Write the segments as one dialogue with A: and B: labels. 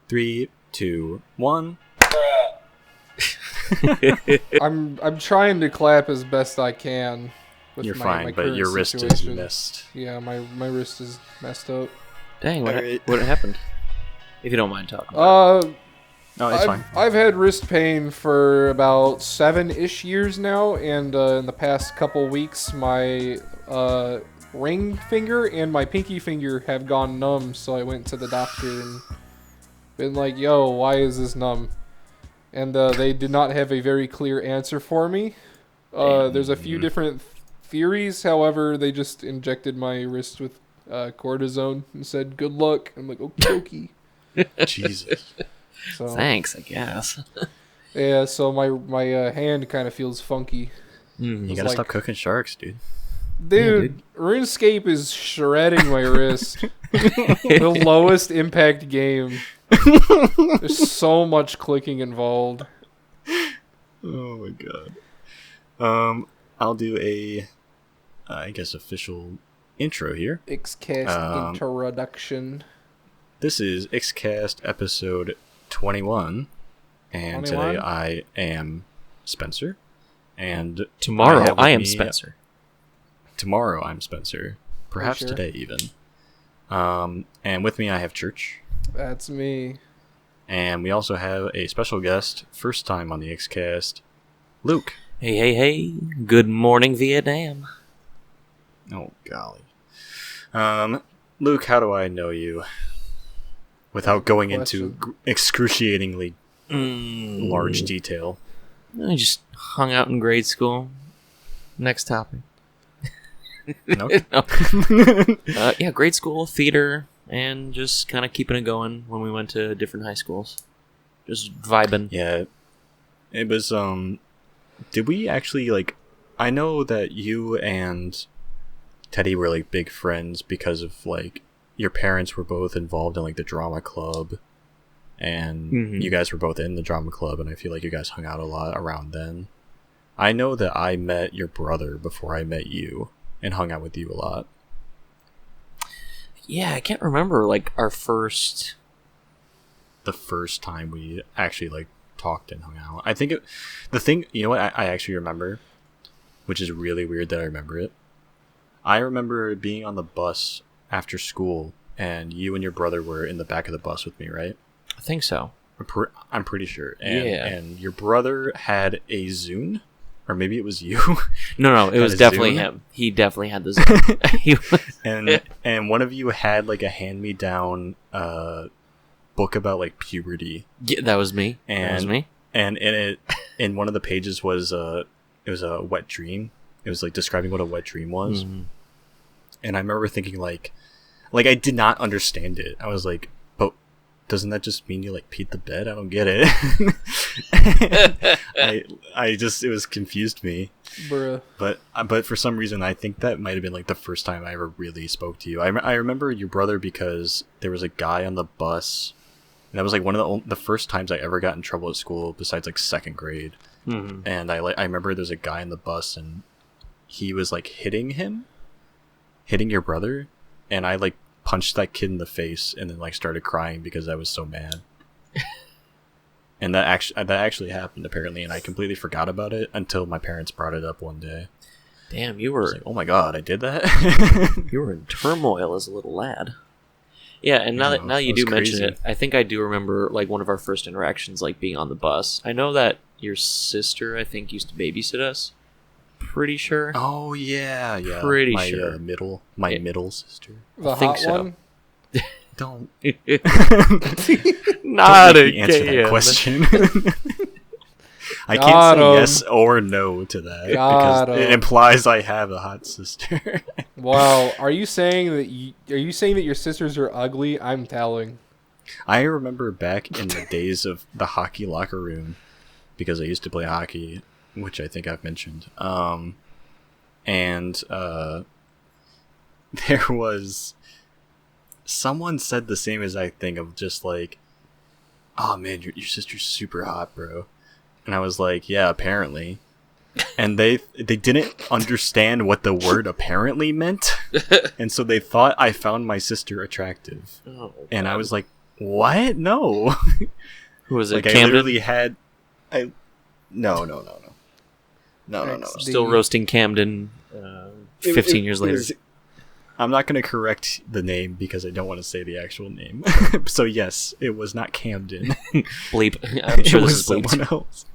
A: 3, 2, 1.
B: I'm trying to clap as best I can. With
A: You're
B: my
A: fine, but
B: current
A: your wrist
B: situation.
A: is missed.
B: Yeah, my wrist is messed up.
C: Dang,
A: Alright.
C: what happened? If you don't mind talking.
A: No, it's fine.
B: I've had wrist pain for about 7-ish years now, and in the past couple weeks, my ring finger and my pinky finger have gone numb. So I went to the doctor and been like, "Yo, why is this numb?" And they did not have a very clear answer for me. There's a few different theories. However, they just injected my wrist with cortisone and said, "Good luck." I'm like, "Okie dokie."
A: Jesus.
B: So,
C: Thanks, I guess.
B: yeah, so my hand kind of feels funky.
C: Mm.
A: You gotta
B: like-
A: stop cooking sharks, dude.
B: Dude, RuneScape is shredding my wrist. The lowest impact game. There's so much clicking involved.
A: Oh my god. I'll do a, I guess, official intro here.
B: Xcast introduction.
A: This is Xcast episode 21, and
B: 21?
A: today I am Spencer, and
C: Tomorrow,
A: have with
C: I am
A: me-
C: Spencer.
A: Tomorrow I'm Spencer, perhaps
B: sure?
A: today even. And with me I have Church,
B: That's me.
A: and we also have a special guest, first time on the Xcast, Luke.
C: Hey. Good morning, Vietnam.
A: Oh golly. Luke, how do I know you? Without going into excruciatingly large detail.
C: I just hung out in grade school. Next topic.
A: No?
C: Yeah, grade school, theater, and just kind of keeping it going when we went to different high schools. Just vibing.
A: Yeah. It was, did we actually, like, I know that you and Teddy were, like, big friends because of, like, your parents were both involved in, like, the drama club, and you guys were both in the drama club, and I feel like you guys hung out a lot around then. I know that I met your brother before I met you, and hung out with you a lot.
C: Yeah, I can't remember, like, our first...
A: The first time we actually, like, talked and hung out. I think the thing, you know what, I actually remember, which is really weird that I remember it. I remember being on the bus after school, and you and your brother were in the back of the bus with me, right?
C: I think so.
A: I'm pretty sure. And,
C: Yeah.
A: And your brother had a Zune, or maybe it was you.
C: No, it was
A: a
C: definitely
A: Zune?
C: him. He definitely had the Zune. He was-
A: and one of you had like a hand-me-down book about like puberty.
C: Yeah, that was me. That was me.
A: And in one of the pages was it was a wet dream. It was like describing what a wet dream was. And I remember thinking like I did not understand it. I was like, but doesn't that just mean you like peed the bed? I don't get it. I just, it was confused me.
B: Bruh.
A: But for some reason I think that might have been like the first time I ever really spoke to you. I remember your brother because there was a guy on the bus, and that was like one of the first times I ever got in trouble at school besides like second grade. And I remember there's a guy on the bus, and he was like hitting your brother, and I like punched that kid in the face and then like started crying because I was so mad. And that actually happened apparently, and I completely forgot about it until my parents brought it up one day.
C: Damn, you
A: I was
C: were
A: like, oh my god, I did that.
C: you were in turmoil as a little lad. Yeah, and now
A: Yeah,
C: that you
A: that was
C: do mention
A: crazy.
C: it, I think I do remember like one of our first interactions, like being on the bus. I know that your sister, I think, used to babysit us. Pretty sure.
A: Oh yeah.
C: Pretty
A: my,
C: sure.
A: middle sister.
B: The
C: think
B: hot
C: so.
B: one?
A: Don't
C: Not
A: make me answer that
C: again.
A: question. I
B: Got
A: can't say
B: 'em.
A: yes or no to that
B: Got
A: because it
B: 'em.
A: implies I have a hot sister.
B: Wow. Are you saying that your sisters are ugly? I'm telling.
A: I remember back in the days of the hockey locker room, because I used to play hockey, which I think I've mentioned. And there was someone said the same exact thing of just like, "Oh man, your sister's super hot, bro." And I was like, "Yeah, apparently." And they didn't understand what the word apparently meant, and so they thought I found my sister attractive.
C: Oh,
A: And I
C: God.
A: was like, What? No.
C: Who was it?
A: Like I
C: Camden?
A: literally had. No.
C: Still roasting Camden 15 years later.
A: I'm not going to correct the name because I don't want to say the actual name. So yes, it was not Camden.
C: Bleep. I'm sure
A: It
C: this
A: was
C: is bleeped.
A: someone else.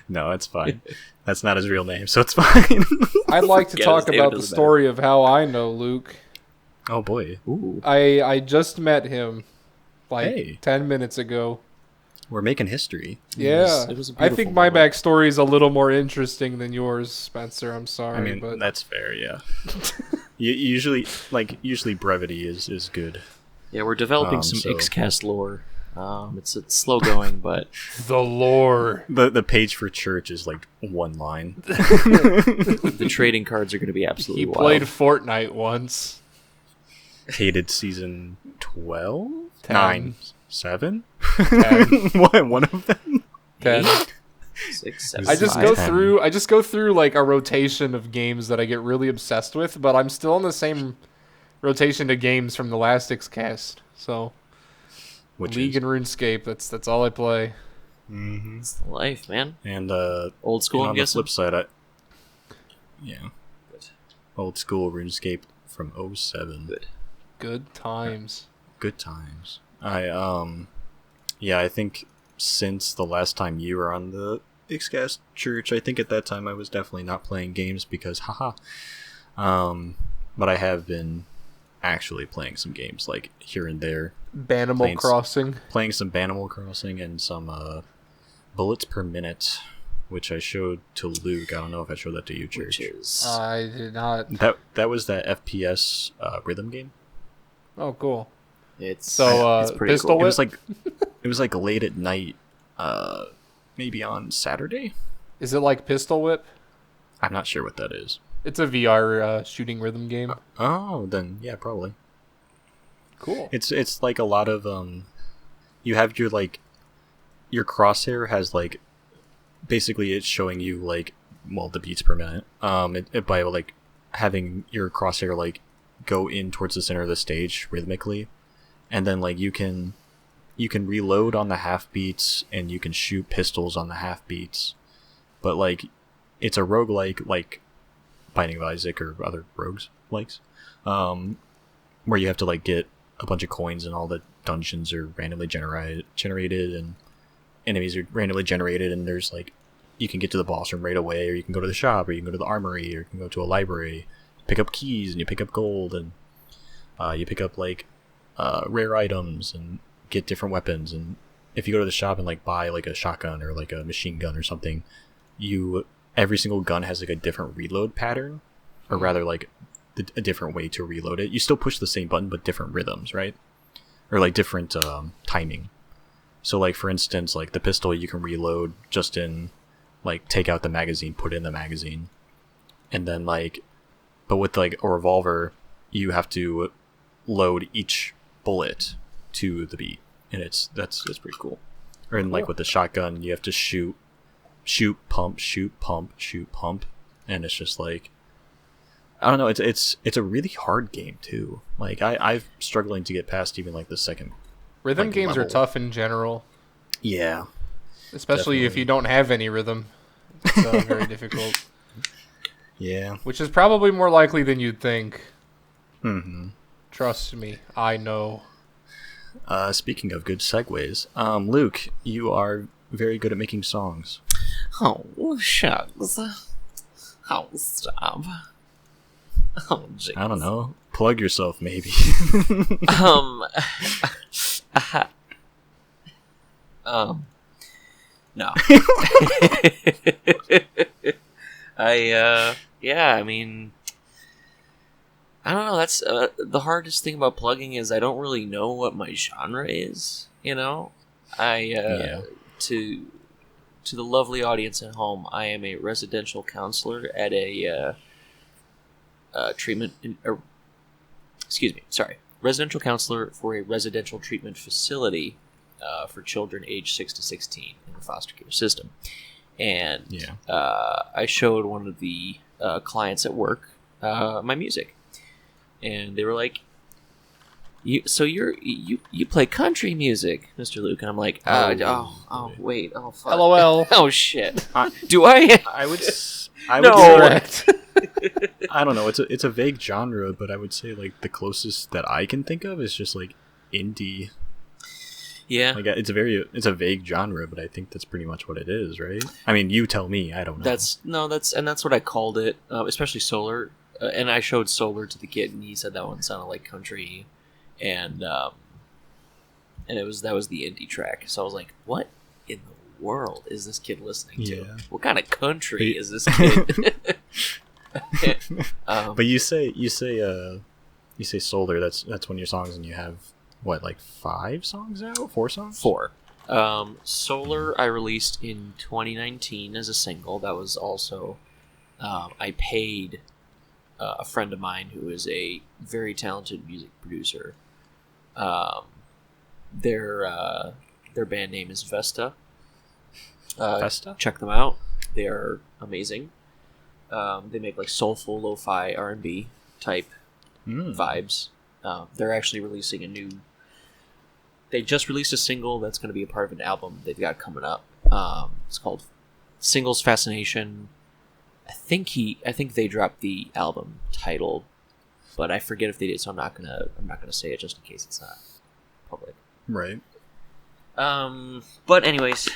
A: No, it's fine. That's not his real name, so it's fine.
B: I'd like to
C: Yeah,
B: talk
C: David
B: about the
C: doesn't
B: story of how I know Luke.
A: Oh boy,
C: Ooh.
B: I just met him like
A: Hey.
B: 10 minutes ago.
A: we're making history.
B: Yeah,
C: it was a
B: I think
C: beautiful
B: my
C: moment.
B: backstory is a little more interesting than yours, Spencer. I'm sorry,
A: I mean,
B: but
A: that's fair. Yeah. Usually brevity is good.
C: Yeah, we're developing some
A: so-
C: Ixcast lore. It's slow going, but
B: the lore.
A: The page for church is like one line.
C: the trading cards are going to be absolutely
B: He
C: wild.
B: played Fortnite once.
A: Hated season 12?
B: 10.
A: 9? 7?
B: 10.
A: What? One of them?
B: 10.
C: 6, 7,
B: I just
C: 5.
B: go
A: 10.
B: through. I just go through like a rotation of games that I get really obsessed with, but I'm still in the same rotation of games from the last Xcast. So
A: Which
B: League
A: is.
B: and RuneScape. That's all I play.
A: Mhm.
C: It's the life, man.
A: And
C: Old school,
A: and
C: I'm
A: on the
C: guessing.
A: flip side, yeah,
C: Good.
A: old school RuneScape from 07.
C: Good.
B: Good times.
A: Good times. I think since the last time you were on the Xcast Church, I think at that time I was definitely not playing games because haha. But I have been actually playing some games like here and there,
B: Banimal
A: Planes.
B: Crossing.
A: playing some Animal Crossing and some Bullets Per Minute, which I showed to Luke. I don't know if I showed that to you,
C: Which
A: Church.
C: is
B: I did not.
A: That was that FPS rhythm game.
B: Oh, cool.
C: it's
B: So,
C: it's pretty
B: Pistol
C: cool.
B: Whip?
A: It was like late at night, maybe on Saturday.
B: Is it like Pistol Whip?
A: I'm not sure what that is.
B: It's a VR shooting rhythm game.
A: Oh, then yeah, probably.
B: Cool.
A: It's like a lot of you have your like your crosshair has like basically it's showing you like the beats per minute. It by like having your crosshair like go in towards the center of the stage rhythmically, and then like you can reload on the half beats and you can shoot pistols on the half beats, but like it's a roguelike like Binding of Isaac or other rogues likes, where you have to like get a bunch of coins and all the dungeons are randomly generated and enemies are randomly generated, and there's like you can get to the boss room right away, or you can go to the shop, or you can go to the armory, or you can go to a library, pick up keys, and you pick up gold, and you pick up like rare items and get different weapons. And if you go to the shop and like buy like a shotgun or like a machine gun or something, every single gun has like a different reload pattern, or rather like a different way to reload it. You still push the same button but different rhythms, right? Or like different timing. So like for instance, like the pistol you can reload just in like take out the magazine, put in the magazine, and then like, but with like a revolver you have to load each bullet to the beat, and that's pretty cool. Or in like with the shotgun you have to shoot pump, shoot pump, shoot pump, and it's just like I don't know. It's a really hard game too. Like I'm struggling to get past even like the second.
B: Rhythm
A: like,
B: games are
A: level.
B: tough in general,
A: Yeah,
B: especially if
A: Definitely.
B: you don't have any rhythm. It's very difficult,
A: yeah.
B: which is probably more likely than you'd think.
A: Mm-hmm.
B: Trust me, I know.
A: Speaking of good segues, Luke, you are very good at making songs.
C: Oh, shucks. Oh, stop. Oh, jeez.
A: I don't know. Plug yourself, maybe.
C: Um, no. I mean, I don't know. That's the hardest thing about plugging is I don't really know what my genre is. You know,
A: Yeah.
C: to the lovely audience at home, I am a residential counselor at a residential counselor for a residential treatment facility for children aged 6 to 16 in the foster care system. And
A: Yeah.
C: I showed one of the clients at work my music, and they were like, you play country music, Mr. Luke, and I'm like, wait, oh fuck,
B: LOL.
C: oh shit, do I?
A: I would
C: No.
A: say,
B: Correct.
A: I don't know. It's a vague genre, but I would say like the closest that I can think of is just like indie.
C: Yeah,
A: Like it's a vague genre, but I think that's pretty much what it is, right? I mean, you tell me. I don't know.
C: that's what I called it, especially Solar. And I showed Solar to the kid, and he said that one sounded like country, and that was the indie track. So I was like, what in the world is this kid listening to?
A: Yeah.
C: What kind of country is this kid?
A: But you say Solar. That's one of your songs, and you have what, like 5 songs out? 4 songs?
C: 4. Solar I released in 2019 as a single. That was also I paid a friend of mine who is a very talented music producer. Their band name is Vesta.
A: Vesta?
C: Check them out. They are amazing. They make like soulful lo-fi R&B type vibes. They're actually releasing they just released a single that's going to be a part of an album they've got coming up. It's called Singles Fascination. I think they dropped the album title, but I forget if they did, so I'm not gonna say it just in case it's not public.
A: Right.
C: But anyways,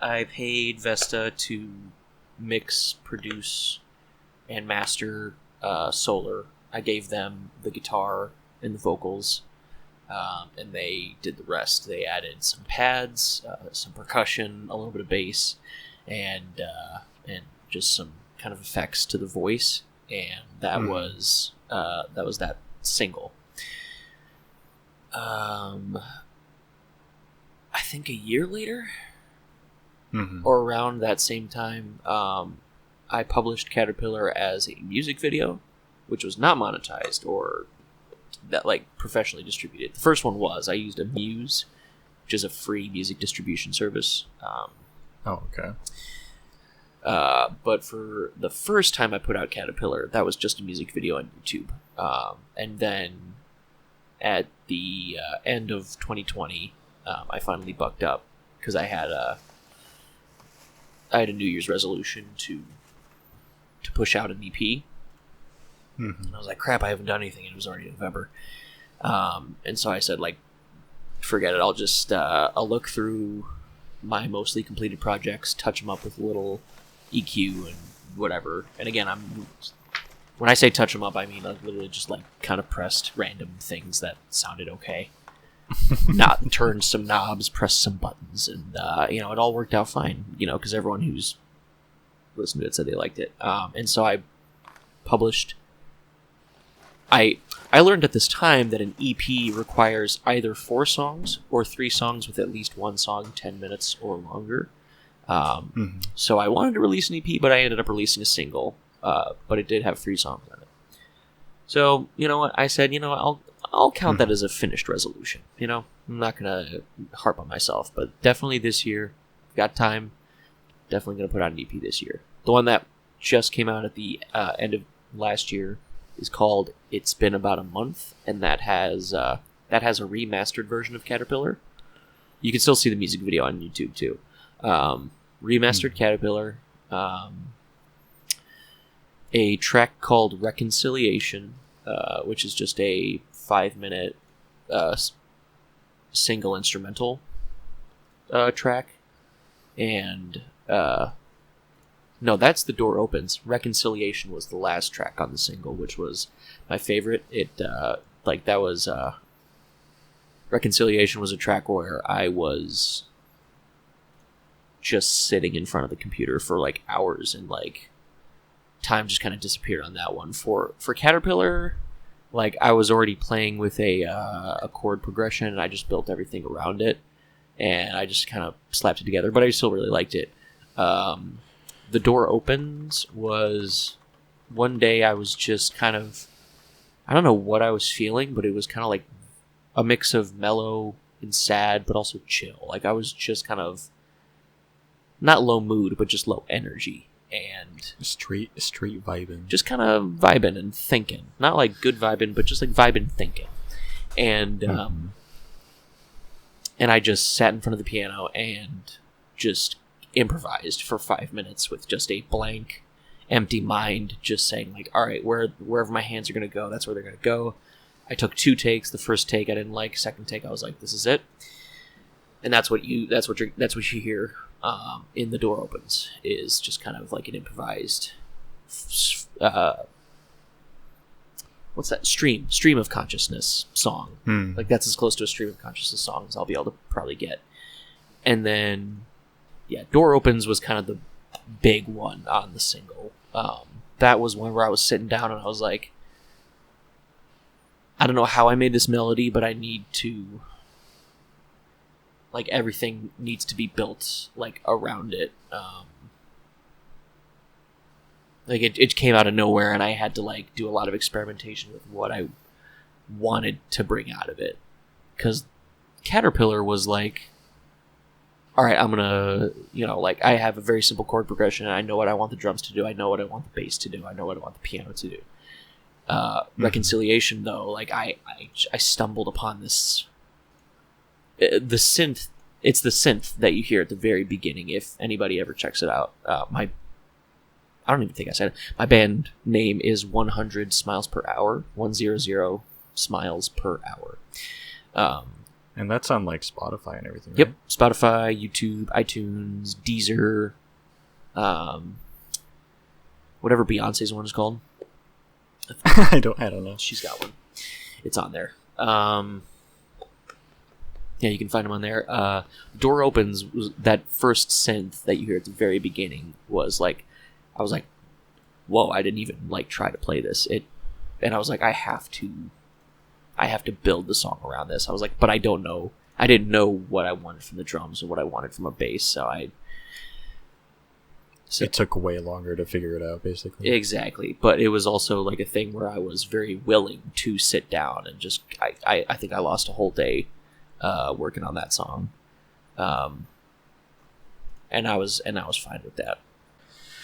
C: I paid Vesta to mix, produce, and master Solar. I gave them the guitar and the vocals, and they did the rest. They added some pads, some percussion, a little bit of bass, and just some kind of effects to the voice, and that was that single. I think a year later, or around that same time, I published Caterpillar as a music video, which was not monetized or that like professionally distributed. The first one was. I used Amuse, which is a free music distribution service.
A: Oh, okay.
C: But for the first time I put out Caterpillar, that was just a music video on YouTube. And then at the end of 2020, I finally bucked up because I had a New Year's resolution to push out an EP. And I was like, crap, I haven't done anything, and it was already November. And so I said, like, forget it. I'll just I'll look through my mostly completed projects, touch them up with a little EQ and whatever. And again, when I say touch them up, I mean like literally just like kind of pressed random things that sounded okay. Not turned some knobs, pressed some buttons, and it all worked out fine. Because everyone who's listened to it said they liked it. And so I published. I learned at this time that an EP requires either 4 songs or 3 songs with at least one song 10 minutes or longer. So I wanted to release an EP, but I ended up releasing a single. But it did have 3 songs on it. So, you know what? I said, I'll count that as a finished resolution. I'm not going to harp on myself, but definitely this year, got time, definitely going to put out an EP this year. The one that just came out at the end of last year is called It's Been About a Month, and that has a remastered version of Caterpillar. You can still see the music video on YouTube too. Remastered Caterpillar, a track called Reconciliation, which is just a 5-minute single instrumental track, and no, that's The Door Opens. Reconciliation was the last track on the single, which was my favorite. Reconciliation was a track where I was just sitting in front of the computer for like hours, and like time just kind of disappeared on that one. For Caterpillar, like I was already playing with a chord progression, and I just built everything around it, and I just kind of slapped it together, but I still really liked it. The Door Opens was one day I was just kind of, I don't know what I was feeling, but it was kind of like a mix of mellow and sad, but also chill. Like I was just kind of not low mood, but just low energy and
A: straight vibing.
C: Just kind of vibing and thinking. Not like good vibing, but just like vibing thinking. And and I just sat in front of the piano and just improvised for 5 minutes with just a blank, empty mind, just saying like, all right, wherever my hands are going to go, that's where they're going to go. I took 2 takes. The first take I didn't like. Second take I was like, this is it. And that's what you hear in The Door Opens, is just kind of like an improvised what's that, stream of consciousness song. Like that's as close to a stream of consciousness song as I'll be able to probably get. And then Door Opens was kind of the big one on the single. That was one where I was sitting down and I was like, I don't know how I made this melody, but I need to, like, everything needs to be built like around it. Like it came out of nowhere, and I had to like do a lot of experimentation with what I wanted to bring out of it. Because Caterpillar was like, all right, I'm gonna, like, I have a very simple chord progression, and I know what I want the drums to do, I know what I want the bass to do, I know what I want the piano to do. Reconciliation, though, like I stumbled upon this. The synth. It's the synth that you hear at the very beginning. If anybody ever checks it out, I don't even think I said it. My band name is 100 Smiles Per Hour. 100 Smiles Per Hour.
A: And that's on like Spotify and everything, right?
C: Yep, Spotify, YouTube, iTunes, Deezer, whatever Beyonce's one is called.
A: I don't know.
C: She's got one. It's on there. Yeah, you can find them on there. Door Opens, that first synth that you hear at the very beginning was like, I was like, whoa, I didn't even like try to play this. And I was like, I have to build the song around this. I was like, but I didn't know what I wanted from the drums or what I wanted from a bass, so
A: it took way longer to figure it out, basically.
C: Exactly, but it was also like a thing where I was very willing to sit down and just I think I lost a whole day working on that song, and I was fine with that.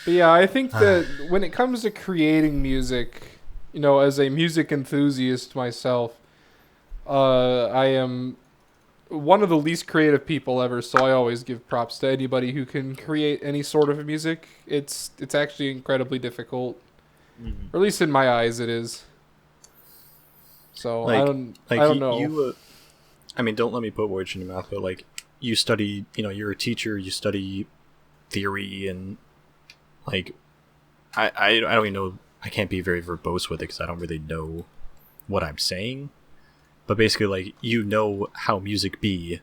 B: But yeah, I think that when it comes to creating music, as a music enthusiast myself, I am one of the least creative people ever, so I always give props to anybody who can create any sort of music. It's actually incredibly difficult. Mm-hmm. Or at least in my eyes it is. So I don't know.
A: I mean, don't let me put words in your mouth, but like, you study, you're a teacher, you study theory, and like, I don't even know, I can't be very verbose with it because I don't really know what I'm saying. But basically, like, how music be,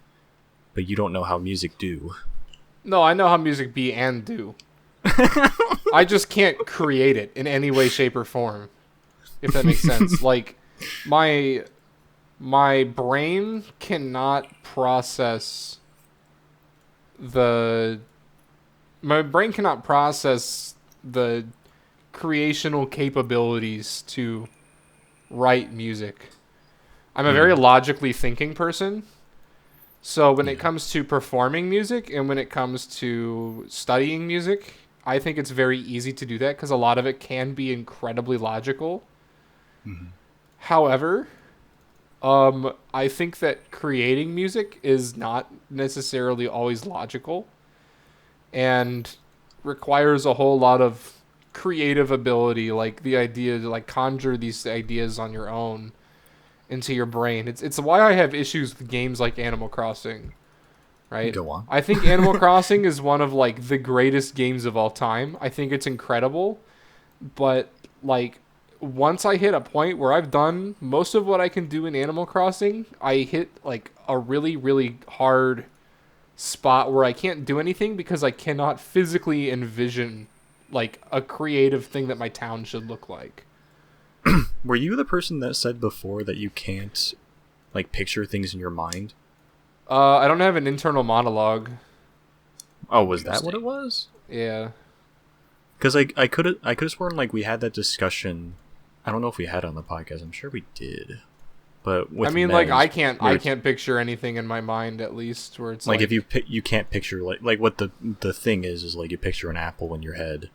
A: but you don't know how music do.
B: No, I know how music be and do. I just can't create it in any way, shape, or form. If that makes sense. Like, my brain cannot process the creational capabilities to write music. I'm a very logically thinking person. So when it comes to performing music and when it comes to studying music, I think it's very easy to do that because a lot of it can be incredibly logical. Mm-hmm. However, I think that creating music is not necessarily always logical and requires a whole lot of creative ability, like the idea to like conjure these ideas on your own into your brain. It's why I have issues with games like Animal Crossing, right?
A: Go on.
B: I think Animal Crossing is one of like the greatest games of all time. I think it's incredible, but like once I hit a point where I've done most of what I can do in Animal Crossing, I hit like a really, really hard spot where I can't do anything because I cannot physically envision like a creative thing that my town should look like.
A: Were you the person that said before that you can't like picture things in your mind?
B: I don't have an internal monologue.
A: Oh, was that what it was?
B: Yeah.
A: Because I could have sworn like we had that discussion. I don't know if we had it on the podcast. I'm sure we did. But with
B: like I can't picture anything in my mind, at least, where it's
A: like if you can't picture like what the thing is like you picture an apple in your head.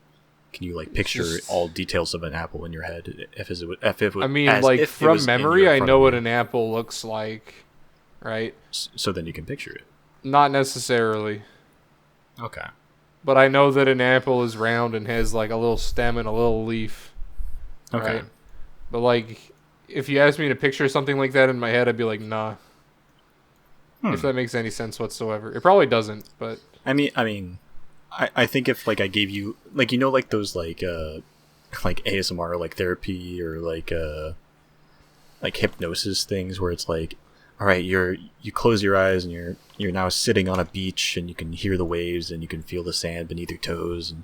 A: Can you like picture
B: just-
A: all details of an apple in your head?
B: I mean,
A: as
B: like,
A: if it
B: from
A: was in
B: memory,
A: your
B: I
A: front
B: know
A: of
B: what
A: you.
B: an apple looks like, right?
A: So then you can picture it.
B: Not necessarily.
A: Okay.
B: But I know that an apple is round and has, like, a little stem and a little leaf.
A: Okay.
B: Right? But, like, if you asked me to picture something like that in my head, I'd be like, nah. If that makes any sense whatsoever. It probably doesn't, but...
A: I mean, I think if like I gave you like like those like ASMR like therapy or like hypnosis things where it's like, all right, you close your eyes and you're now sitting on a beach and you can hear the waves and you can feel the sand beneath your toes and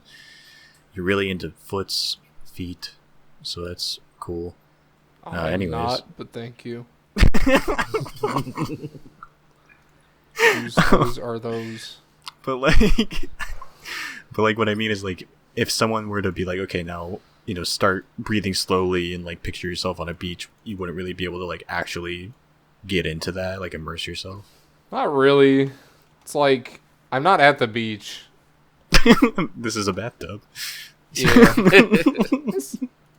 A: you're really into feet, so that's cool.
B: I'm
A: anyways.
B: not, but thank you. Whose are those?
A: But like, what I mean is like, if someone were to be like, okay, now start breathing slowly and like picture yourself on a beach, you wouldn't really be able to like actually get into that, like immerse yourself.
B: Not really. It's like, I'm not at the beach.
A: This is a bathtub.
B: Yeah.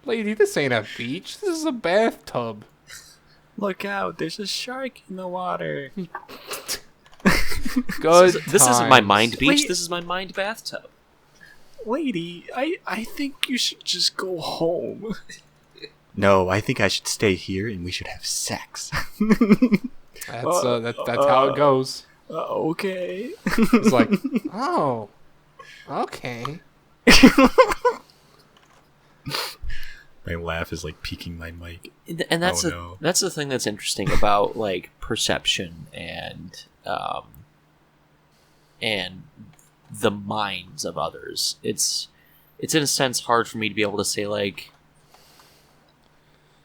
B: Lady, this ain't a beach. This is a bathtub.
A: Look out! There's a shark in the water.
B: Good
C: This isn't my
B: times.
C: mind beach.
A: Wait.
C: This is my mind bathtub.
A: Lady, I think you should just go home. No, I think I should stay here and we should have sex.
B: That's how it goes.
A: Okay.
B: It's like, oh, okay.
A: My laugh is like peeking my mic.
C: And that's
A: Oh, no.
C: that's the thing that's interesting about like perception and the minds of others. It's in a sense hard for me to be able to say like,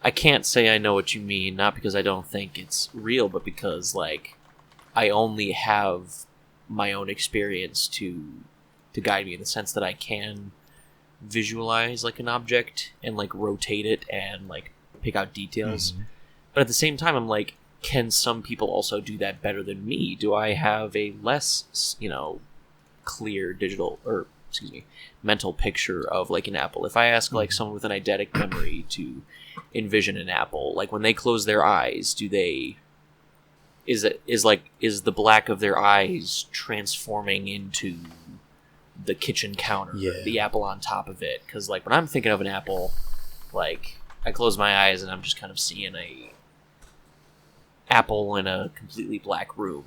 C: I can't say I know what you mean, not because I don't think it's real, but because like I only have my own experience to guide me in the sense that I can visualize like an object and like rotate it and like pick out details.
A: Mhm.
C: But at the same time, I'm like, can some people also do that better than me? Do I have a less, clear mental picture of like an apple? If I ask like someone with an eidetic memory to envision an apple, like when they close their eyes, is the black of their eyes transforming into the kitchen counter,
A: Yeah.
C: the apple on top of it? Because like when I'm thinking of an apple, like I close my eyes and I'm just kind of seeing a apple in a completely black room,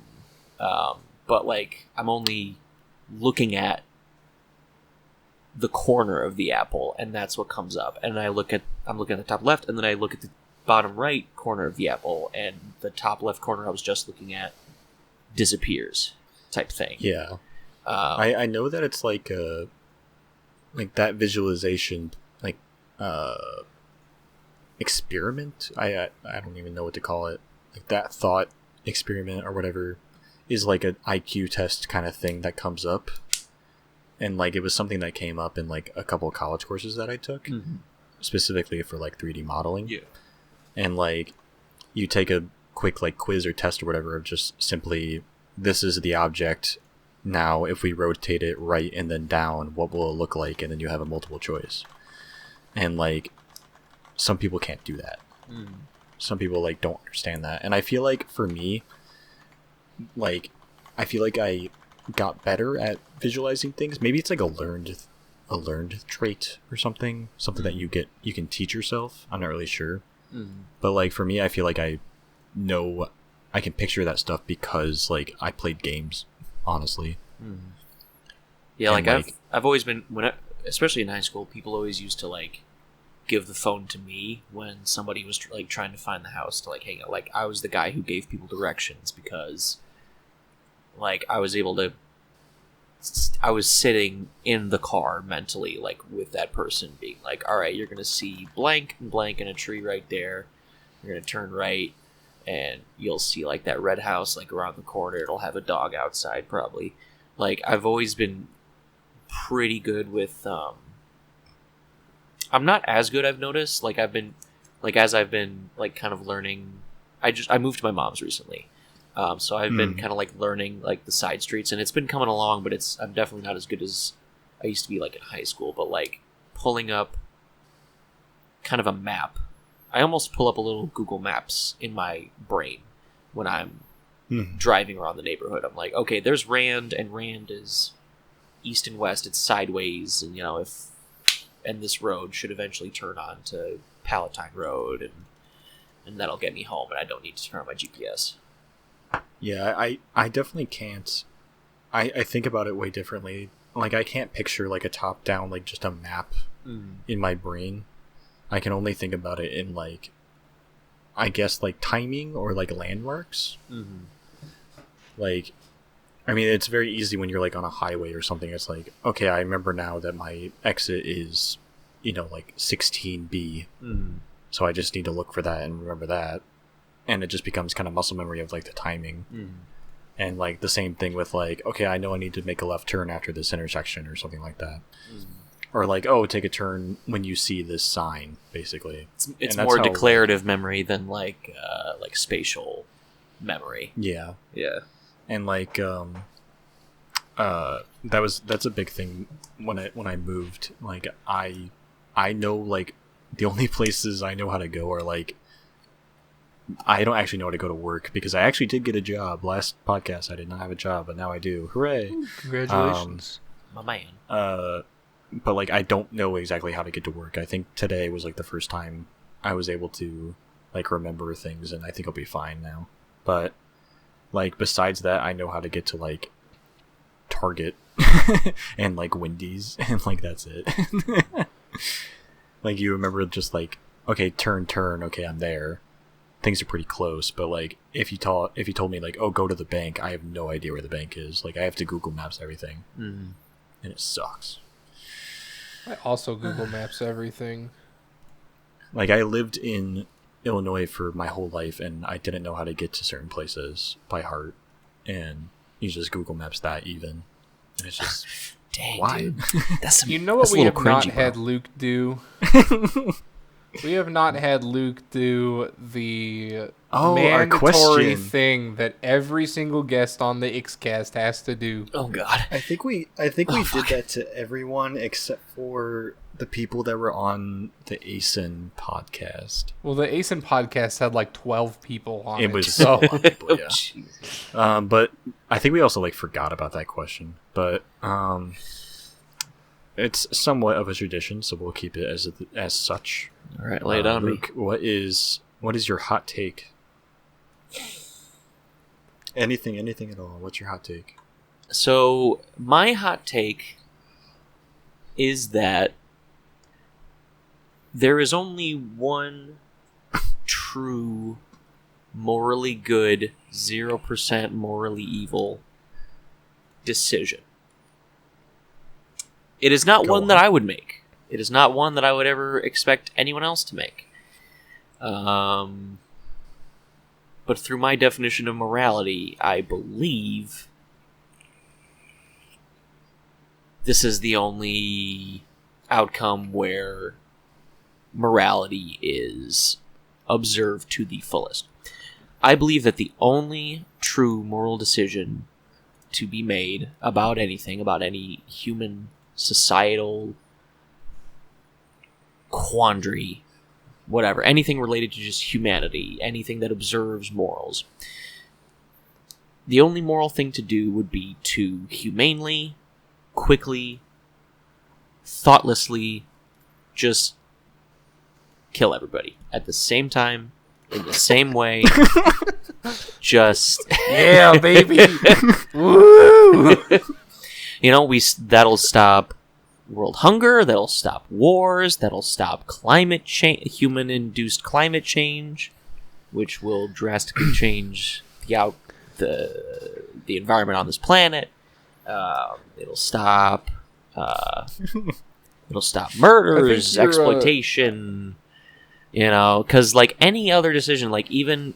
C: but like I'm only looking at the corner of the apple and that's what comes up, and I'm looking at the top left and then I look at the bottom right corner of the apple and the top left corner I was just looking at disappears, type thing.
A: Yeah. I know that it's like that visualization experiment. I don't even know what to call it. Like that thought experiment or whatever is like an IQ test kind of thing that comes up, and like it was something that came up in like a couple of college courses that I took, specifically for like 3D modeling.
C: Yeah.
A: And like you take a quick like quiz or test or whatever of just simply, this is the object. Now, if we rotate it right and then down, what will it look like? And then you have a multiple choice. And like, some people can't do that. Some people like don't understand that. And I feel like for me, like, I feel like I got better at visualizing things. Maybe it's like a learned trait or something that you can teach yourself. I'm not really sure. But like for me, I feel like I know I can picture that stuff because like I played games. Honestly,
C: Yeah,
A: And,
C: like I've always been especially in high school, people always used to like give the phone to me when somebody was like trying to find the house to like hang out. Like I was the guy who gave people directions because like I was sitting in the car mentally like with that person being like, all right, you're gonna see blank and blank in a tree right there. You're gonna turn right and you'll see like that red house like around the corner. It'll have a dog outside probably. Like I've always been pretty good with I'm not as good, I've noticed. Like I've been like as I've been like kind of learning, I moved to my mom's recently. So I've been kind of like learning like the side streets, and it's been coming along, but I'm definitely not as good as I used to be like in high school. But like pulling up kind of a map. I almost pull up a little Google Maps in my brain when I'm driving around the neighborhood. I'm like, okay, there's Rand, and Rand is east and west. It's sideways, and and this road should eventually turn on to Palatine Road, and that'll get me home, and I don't need to turn on my GPS.
A: Yeah, I definitely can't. I think about it way differently. Like, I can't picture, like, a top-down, like, just a map in my brain. I can only think about it in, like, I guess, like, timing or, like, landmarks. Like, I mean, it's very easy when you're, like, on a highway or something. It's like, okay, I remember now that my exit is, like, 16B. So I just need to look for that and remember that. And it just becomes kind of muscle memory of, like, the timing. And, like, the same thing with, like, okay, I know I need to make a left turn after this intersection or something like that. Or, like, oh, take a turn when you see this sign, basically.
C: It's more declarative memory than, like spatial memory.
A: Yeah.
C: Yeah.
A: And, like, that's a big thing when I moved. Like, I know, like, the only places I know how to go are, like, I don't actually know how to go to work, because I actually did get a job. Last podcast, I did not have a job, but now I do. Hooray!
B: Congratulations.
C: My man.
A: But, like, I don't know exactly how to get to work. I think today was, like, the first time I was able to, like, remember things, and I think I'll be fine now. But, like, besides that, I know how to get to, like, Target and, like, Wendy's, and, like, that's it. Like, you remember just, like, okay, turn, okay, I'm there. Things are pretty close, but, like, if you told me, like, oh, go to the bank, I have no idea where the bank is. Like, I have to Google Maps everything, and it sucks.
B: I also Google Maps everything.
A: Like, I lived in Illinois for my whole life, and I didn't know how to get to certain places by heart, and you just Google Maps that even. And it's just
C: dang,
A: why?
C: dude. That's
B: You know what we have not had
C: bro.
B: Luke do? We have not had Luke do the
A: our
B: mandatory
A: question.
B: thing that every single guest on the Xcast has to do.
C: Oh god.
A: I think we did that to everyone except for the people that were on the ASIN podcast.
B: Well, the ASIN podcast had like 12 people on it.
A: It was
B: so
A: so lot of people, yeah.
C: Jesus.
A: But I think we also, like, forgot about that question. But it's somewhat of a tradition, so we'll keep it as such.
C: All right, lay it on
A: Luke,
C: me.
A: what is your hot take? Anything at all. What's your hot take?
C: So, my hot take is that there is only one true morally good, 0% morally evil decision. It is not one that I would make. It is not one that I would ever expect anyone else to make. But through my definition of morality, I believe this is the only outcome where morality is observed to the fullest. I believe that the only true moral decision to be made about anything, about any human societal quandary, whatever, anything related to just humanity, anything that observes morals, the only moral thing to do would be to humanely, quickly, thoughtlessly just kill everybody at the same time, in the same way. Just
B: yeah, baby. Woo!
C: That'll stop world hunger, that'll stop wars, that'll stop climate change, human-induced climate change, which will drastically change the environment on this planet. It'll stop murders, exploitation. Because like any other decision, like even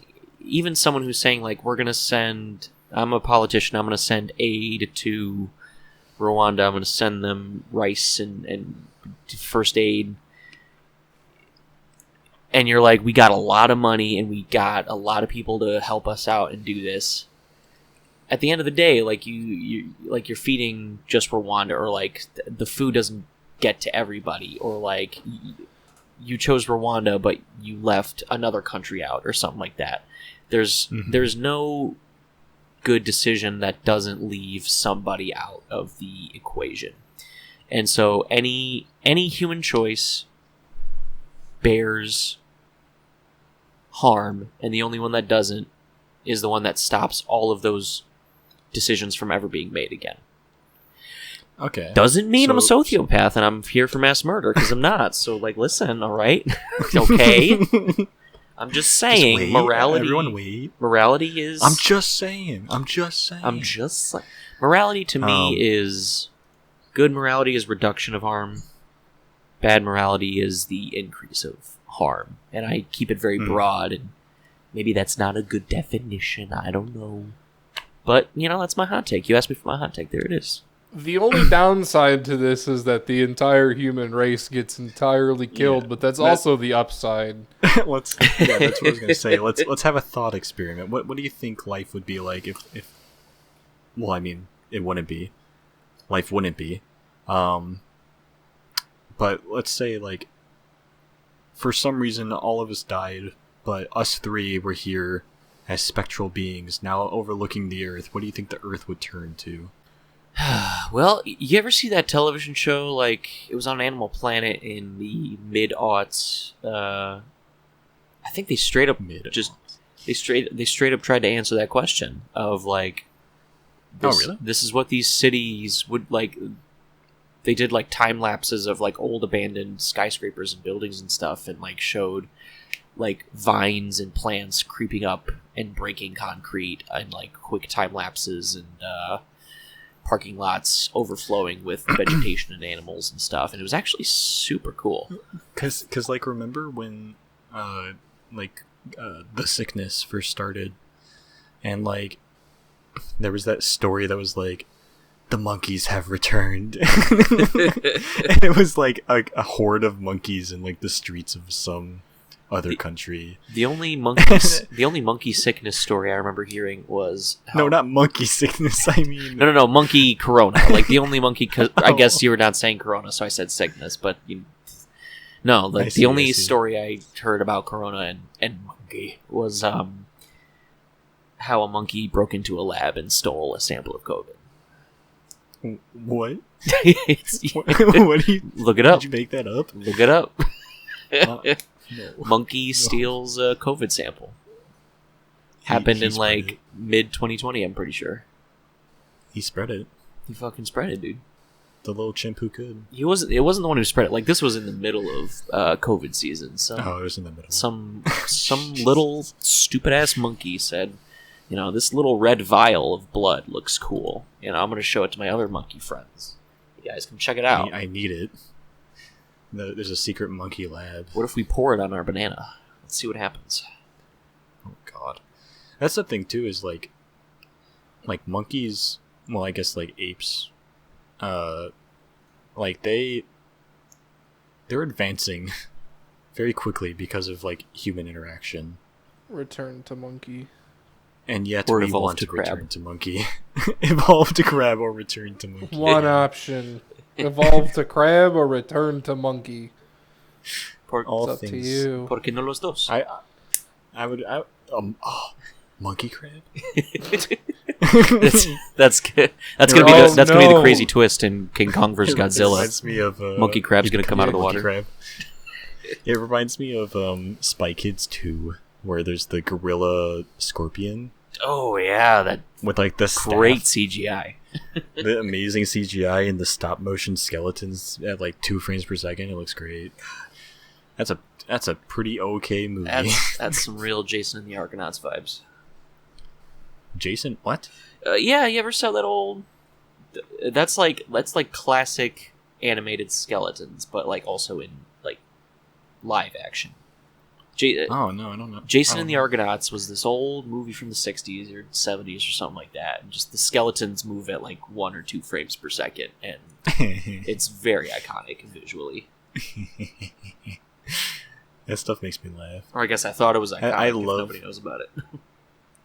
C: someone who's saying like I'm a politician, I'm gonna send aid to Rwanda, I'm going to send them rice and first aid. And you're like, we got a lot of money and we got a lot of people to help us out and do this. At the end of the day, like you're feeding just Rwanda, or like the food doesn't get to everybody, or like you chose Rwanda but you left another country out or something like that. There's no good decision that doesn't leave somebody out of the equation. And so any human choice bears harm, and the only one that doesn't is the one that stops all of those decisions from ever being made again.
A: Okay.
C: Doesn't mean I'm a sociopath and I'm here for mass murder, because I'm not. So, like, listen, all right? Okay? I'm just saying,
A: wait.
C: morality...
A: Everyone wait.
C: Morality is...
A: I'm just saying.
C: Morality to me is... Good morality is reduction of harm. Bad morality is the increase of harm. And I keep it very broad, and maybe that's not a good definition. I don't know. But, that's my hot take. You asked me for my hot take. There it is.
B: The only downside to this is that the entire human race gets entirely killed, but that's also the upside.
A: That's what I was going to say. Let's have a thought experiment. What do you think life would be like if well, I mean, it wouldn't be. Life wouldn't be. But let's say, like, for some reason all of us died, but us three were here as spectral beings now overlooking the Earth. What do you think the Earth would turn to?
C: Well, you ever see that television show, like, it was on Animal Planet in the mid-aughts? I think they straight up they straight up tried to answer that question of, like, this is what these cities would, like, they did, like, time lapses of, like, old abandoned skyscrapers and buildings and stuff, and, like, showed, like, vines and plants creeping up and breaking concrete, and, like, quick time lapses, and parking lots overflowing with vegetation and animals and stuff, and it was actually super cool.
A: Cause like, remember when the sickness first started, and, like, there was that story that was like, the monkeys have returned. And it was like a horde of monkeys in, like, the streets of some other country.
C: The only monkey sickness story I remember hearing was
A: no, not monkey sickness. I mean,
C: no, monkey corona. Like, the only monkey. I guess you were not saying corona, so I said sickness. But the only story I heard about corona and monkey was how a monkey broke into a lab and stole a sample of COVID.
A: What?
C: What do you look it up?
A: Did you make that up?
C: Look it up.
A: No.
C: Monkey steals a COVID sample. Happened in, like, mid 2020. I'm pretty sure.
A: He spread it.
C: He fucking spread it, dude.
A: The little chimp who could.
C: It wasn't the one who spread it. Like, this was in the middle of COVID season. So
A: it was in the middle.
C: Some little stupid ass monkey said, this little red vial of blood looks cool. I'm going to show it to my other monkey friends. You guys come check it out.
A: I need it. There's a secret monkey lab.
C: What if we pour it on our banana? Let's see what happens.
A: Oh, God. That's the thing, too, is, like monkeys, well, I guess, like, apes, like, they're advancing very quickly because of, like, human interaction.
B: Return to monkey.
A: And yet
C: or
A: we want to return to monkey. Evolve to crab or return to monkey.
B: One option. Evolve to crab or return to monkey.
A: All
B: it's
A: things.
B: up to you.
C: ¿Por qué no los dos?
A: Monkey crab?
C: That's gonna be the crazy twist in King Kong vs. Godzilla.
A: It reminds me of
C: Monkey crab's gonna come out of the water.
A: Crab. It reminds me of Spy Kids 2, where there's the gorilla scorpion.
C: Oh yeah, that
A: with, like, the
C: great
A: staff,
C: CGI.
A: the amazing CGI and the stop motion skeletons at, like, 2 frames per second. It looks great. That's a pretty okay movie.
C: That's some real Jason and the Argonauts vibes.
A: Jason, what?
C: Yeah, you ever saw that old? That's like classic animated skeletons, but, like, also in, like, live action.
A: Oh no, I don't know.
C: Jason and the Argonauts was this old movie from the 60s or 70s or something like that, and just the skeletons move at, like, 1 or 2 frames per second, and it's very iconic visually.
A: That stuff makes me laugh.
C: Or I guess I thought it was iconic.
A: I
C: if
A: love,
C: nobody knows about it.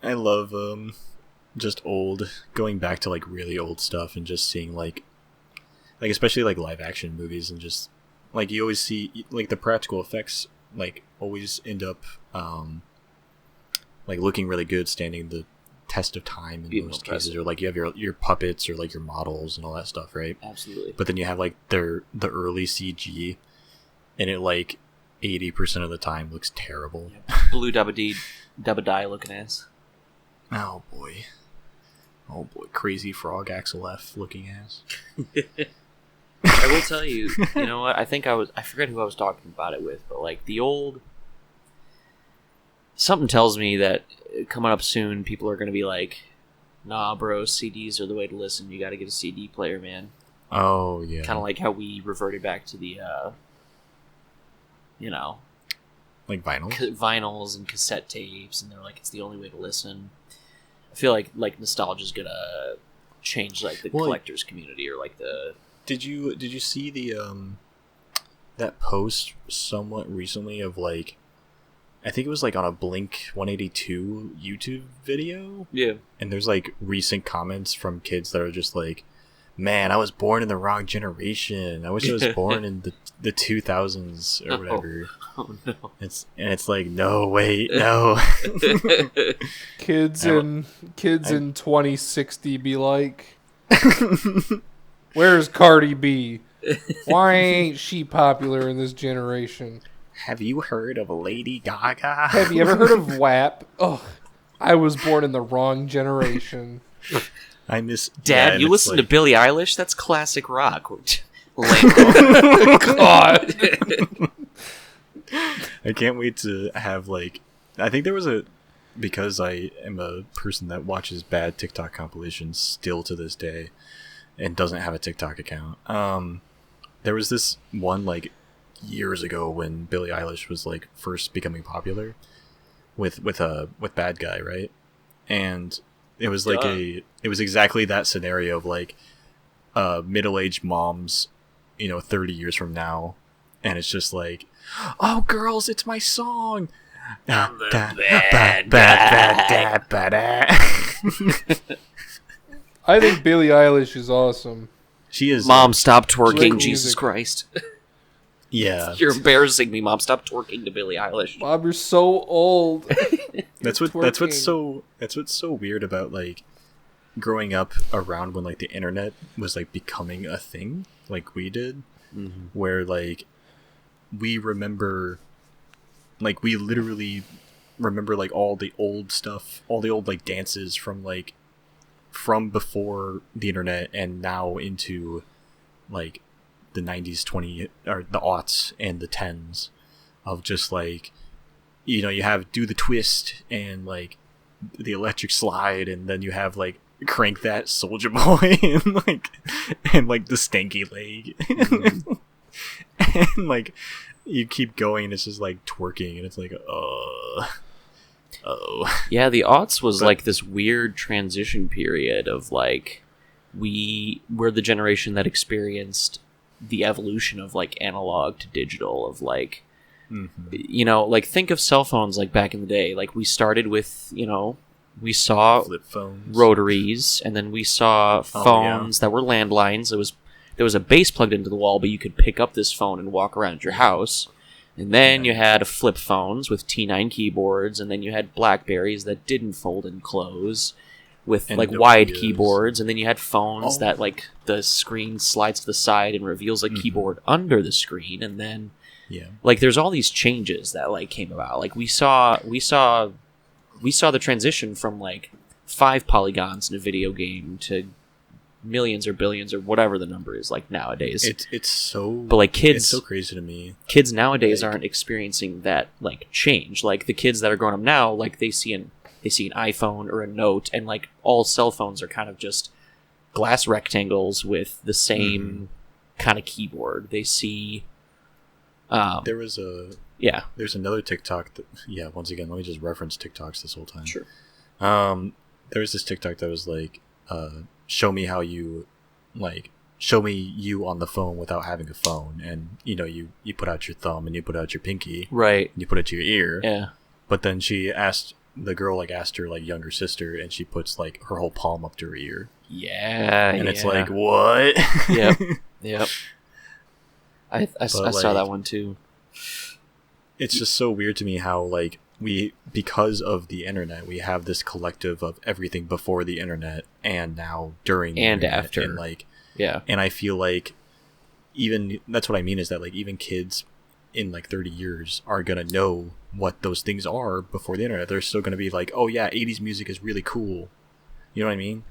A: I love just going back to, like, really old stuff and just seeing, like, like especially like live action movies, and just like you always see like the practical effects like always end up like looking really good, standing the test of time in
C: Being
A: most
C: impressive.
A: cases, or like you have your puppets or like your models and all that stuff, right?
C: Absolutely.
A: But then you have like the early CG, and it like 80% of the time looks terrible.
C: Blue Dubba Die looking ass.
A: Oh boy, crazy frog Axel F looking ass.
C: I will tell you, you know what? I forget who I was talking about it with, but like the old. Something tells me that coming up soon, people are going to be like, nah, bro, CDs are the way to listen. You got to get a CD player, man.
A: Oh yeah,
C: Kind of like how we reverted back to the,
A: like vinyl.
C: Vinyls and cassette tapes, and they're like, it's the only way to listen. I feel like nostalgia's going to change like the collectors community, or like the.
A: Did you see the that post somewhat recently of like, I think it was like on a Blink 182 YouTube video,
C: Yeah.
A: and there's like recent comments from kids that are just like, man, I was born in the wrong generation. I wish I was born in the 2000s or whatever.
C: Oh no.
A: It's like, no, wait, no.
B: Kids
A: I
B: in 2060 be like, where's Cardi B? Why ain't she popular in this generation?
A: Have you heard of Lady Gaga?
B: Have you ever heard of WAP? Oh, I was born in the wrong generation.
A: I miss
C: Dad,
A: yeah,
C: you
A: and
C: listen to
A: like,
C: Billie Eilish? That's classic rock. Lame.
B: God.
A: I can't wait to have like, I think there was because I am a person that watches bad TikTok compilations still to this day and doesn't have a TikTok account. There was this one like years ago when Billie Eilish was like first becoming popular with Bad Guy, right? And it was like it was exactly that scenario of like middle-aged moms, 30 years from now, and it's just like, oh girls, it's my song.
C: I'm the
B: I think Billie Eilish is awesome.
A: She is.
C: Mom, stop twerking,
B: Like
C: Jesus
B: music.
C: Christ.
A: Yeah,
C: You're embarrassing me, Mom. Stop twerking to Billie Eilish.
B: Bob, you're so old.
A: that's what's so weird about like growing up around when like the internet was like becoming a thing, like we did, where like we literally remember like all the old stuff, all the old like dances from before the internet and now into like the 90s, 20 or the aughts and the 10s of just like, you have Do the Twist and like the Electric Slide, and then you have like Crank That, Soldier Boy, and like the Stanky Leg. And like you keep going and it's just like twerking and it's like oh
C: Yeah, the aughts was like this weird transition period of like we're the generation that experienced the evolution of like analog to digital, of like like think of cell phones like back in the day. Like we started with we saw
A: flip phones,
C: rotaries, and then we saw phones that were landlines. There was a base plugged into the wall, but you could pick up this phone and walk around your house. And then you had flip phones with T9 keyboards, and then you had Blackberries that didn't fold and close with
A: and
C: like
A: Nokias.
C: wide keyboards, and then you had phones that like the screen slides to the side and reveals a keyboard under the screen, and then like there's all these changes that like came about. Like we saw the transition from like 5 polygons in a video game to millions or billions or whatever the number is like nowadays.
A: It's so,
C: but like kids,
A: it's so crazy to me.
C: Kids nowadays
A: Like,
C: aren't experiencing that like change. Like the kids that are growing up now, like they see an iPhone or a Note, and like all cell phones are kind of just glass rectangles with the same kind of keyboard. They see
A: there's another TikTok that, once again, let me just reference TikToks this whole time.
C: Sure.
A: There was this TikTok that was like, show me you on the phone without having a phone, and you put out your thumb and you put out your pinky,
C: Right.
A: and you put it to your ear.
C: Yeah.
A: But then the girl asked her like younger sister, and she puts like her whole palm up to her ear.
C: Yeah.
A: And it's like, what?
C: Yep. Yep. I saw
A: like,
C: that one too.
A: It's just so weird to me how like because of the internet we have this collective of everything before the internet and now during the
C: And
A: internet,
C: after.
A: and like
C: Yeah.
A: and I feel like even that's what I mean is that like even kids in like 30 years are gonna know what those things are before the internet. They're still gonna be like, oh yeah, 80s music is really cool, you know what I mean?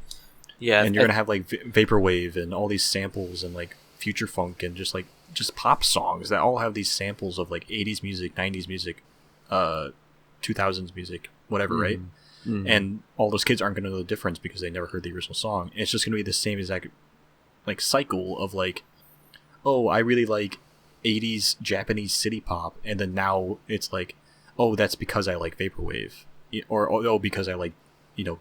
C: Yeah.
A: And you're gonna have like vaporwave and all these samples and like future funk and just pop songs that all have these samples of like 80s music, 90s music, 2000s music, whatever, right?
C: Mhm.
A: And all those kids aren't gonna know the difference because they never heard the original song. It's just gonna be the same exact like cycle of like, oh, I really like 80s Japanese city pop, and then now it's like, oh, that's because I like vaporwave, or oh, because I like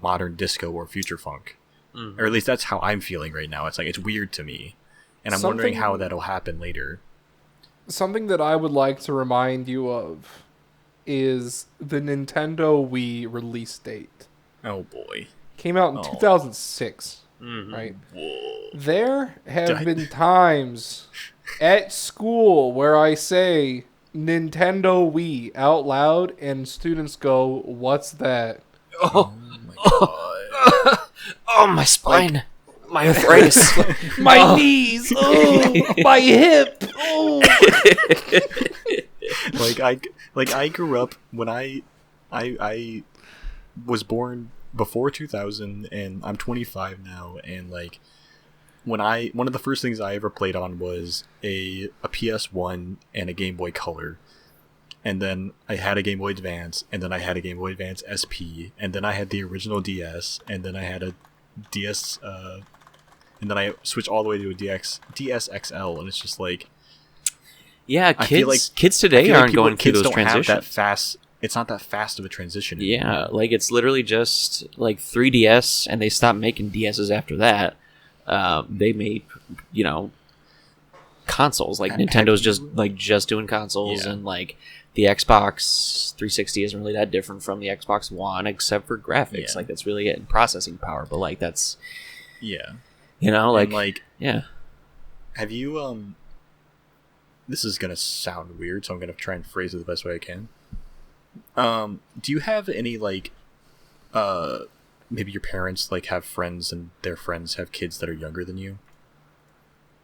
A: modern disco or future funk.
C: Mhm.
A: Or at least that's how I'm feeling right now. It's like it's weird to me, and I'm wondering how that'll happen later.
B: Something that I would like to remind you of is the Nintendo Wii release date.
A: Oh boy.
B: Came out in
A: Oh.
B: 2006,
C: Mhm.
B: right?
A: Whoa.
B: There have been times at school where I say Nintendo Wii out loud and students go, "What's that?"
C: Oh,
A: my god.
C: oh, my spine, my arthritis.
B: My knees, oh, my hip, oh.
A: I grew up when I was born before 2000, and I'm 25 now, and like one of the first things I ever played on was a PS1 and a Game Boy Color. And then I had a Game Boy Advance, and then I had a Game Boy Advance SP, and then I had the original DS, and then I had a DS, and then I switched all the way to a DS XL, and it's just like,
C: Yeah,
A: I feel like-
C: kids
A: I
C: today
A: feel like
C: aren't going through
A: kids
C: those
A: don't have that
C: transitions.
A: fast. It's not that fast of a transition.
C: Yeah, like it's literally just like 3DS, and they stopped making DSs after that. They made, consoles. Like Nintendo's just doing consoles,
A: Yeah.
C: and like the Xbox 360 isn't really that different from the Xbox One, except for graphics.
A: Yeah.
C: Like that's really it, and processing power. But like that's
A: Yeah.
C: like
A: And,
C: yeah.
A: have you this is gonna sound weird, so I'm gonna try and phrase it the best way I can. Do you have any like maybe your parents like have friends and their friends have kids that are younger than you,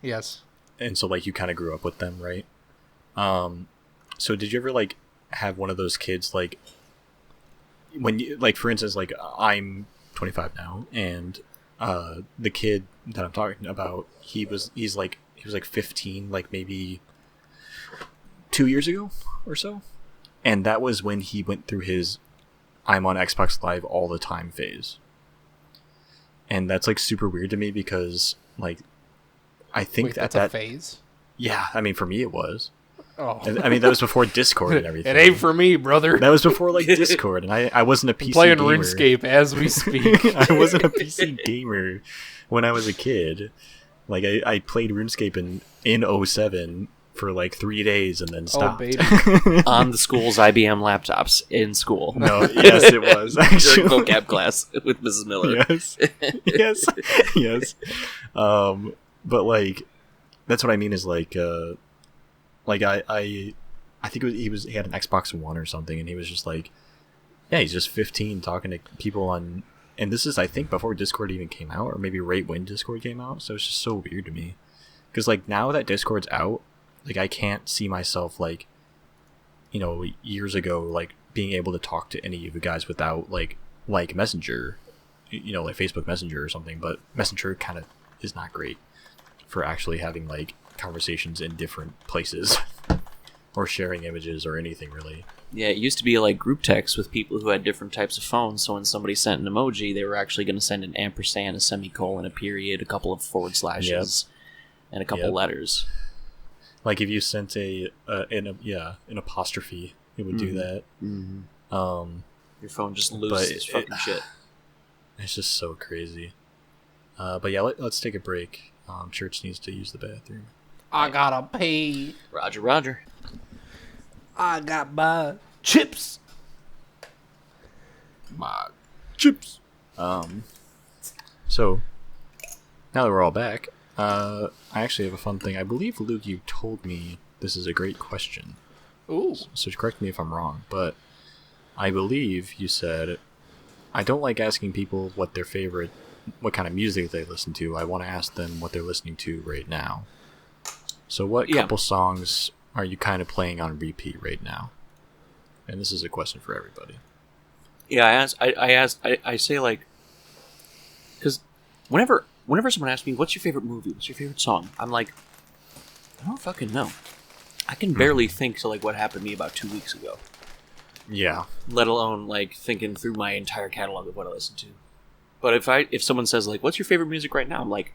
B: Yes.
A: and so like you kind of grew up with them, right? So did you ever like have one of those kids like when you like, for instance, like I'm 25 now, and the kid that I'm talking about, he was like 15, like maybe 2 years ago or so, and that was when he went through his I'm on Xbox Live all the time phase. And that's like super weird to me because like I think
B: Wait,
A: that
B: that's a phase?
A: yeah, I mean for me it was.
B: Oh.
A: I mean that was before Discord and everything.
B: It ain't for me, brother.
A: That was before like Discord, and I wasn't a PC
B: Playing
A: gamer.
B: RuneScape as we speak.
A: I wasn't a PC gamer when I was a kid. Like I played RuneScape in 07 for like 3 days and then stopped.
B: baby.
C: On the school's IBM laptops in school.
A: No, yes, it was
C: During
A: actually.
C: vocab class with Mrs. Miller.
A: Yes, yes. But like, that's what I mean is like I think he had an Xbox One or something, and he was just like, yeah, he's just 15 talking to people on, and this is I think before Discord even came out, or maybe right when Discord came out. So it's just so weird to me, because like now that Discord's out, like I can't see myself like, years ago like being able to talk to any of you guys without like Messenger, like Facebook Messenger or something. But Messenger kind of is not great for actually having like conversations in different places or sharing images or anything really.
C: Yeah, it used to be like group text with people who had different types of phones, so when somebody sent an emoji, they were actually going to send an ampersand, a semicolon, a period, a couple of forward slashes, and a couple letters.
A: Like if you sent an apostrophe, it would do that.
C: Mm-hmm. Your phone just loses fucking shit.
A: It's just so crazy. But yeah, let's take a break. Church needs to use the bathroom.
B: I gotta pay.
C: Roger.
B: I got my chips.
A: My chips. So now that we're all back, I actually have a fun thing. I believe, Luke, you told me this is a great question.
B: Ooh.
A: So correct me if I'm wrong, but I believe you said, I don't like asking people what kind of music they listen to. I want to ask them what they're listening to right now. So what couple songs are you kind of playing on repeat right now? And this is a question for everybody.
C: Yeah, I say, like, because whenever someone asks me, what's your favorite movie, what's your favorite song, I'm like, I don't fucking know. I can barely think to, like, what happened to me about 2 weeks ago.
A: Yeah.
C: Let alone, like, thinking through my entire catalog of what I listen to. But if someone says, like, what's your favorite music right now, I'm like,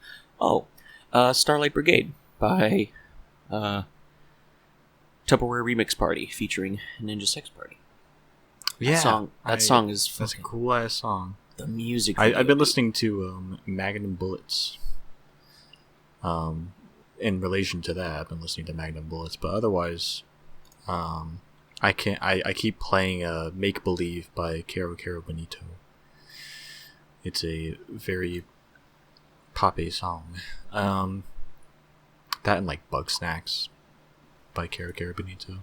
C: Starlight Brigade by Tupperware Remix Party featuring Ninja Sex Party.
A: Yeah.
C: That song is
A: That's a cool ass song.
C: The music.
A: I've been listening to Magnum Bullets. In relation to that, I've been listening to Magnum Bullets, but otherwise, I keep playing Make Believe by Caro Caro Bonito. It's a very poppy song. That and like Bug Snacks by Caro Caro Bonito.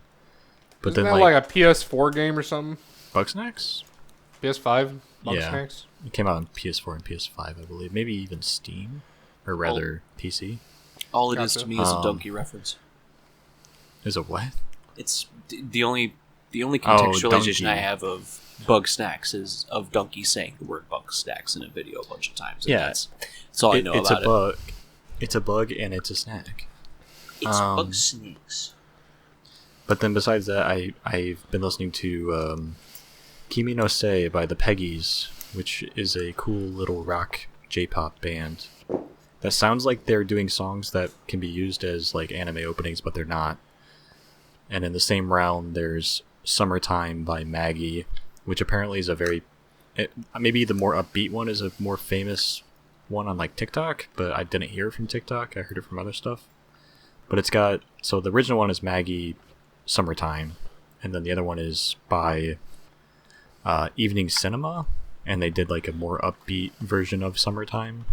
A: But
B: Isn't
A: then
B: that like a PS4 game or something?
A: Bug Snacks?
B: PS5? Bug
A: Yeah.
B: Snacks?
A: It came out on PS4 and PS5, I believe. Maybe even Steam, or rather PC.
C: All it is
B: Gotcha.
C: to me is a donkey reference.
A: Is it what?
C: It's the only contextualization
A: donkey.
C: I have of Bug Snacks is of Donkey saying the word Bug Snacks in a video a bunch of times. And
A: Yeah.
C: that's all I know
A: It's
C: about
A: a bug. It's a bug and it's a snack.
C: It's Bug Snacks.
A: But then besides that, I've been listening to Kimi no Se by the Peggies, which is a cool little rock J-pop band. That sounds like they're doing songs that can be used as like anime openings, but they're not. And in the same round, there's Summertime by Maggie, which apparently is maybe the more upbeat one is a more famous one on like TikTok, but I didn't hear it from TikTok. I heard it from other stuff. But so the original one is Maggie, Summertime, and then the other one is by Evening Cinema, and they did like a more upbeat version of Summertime.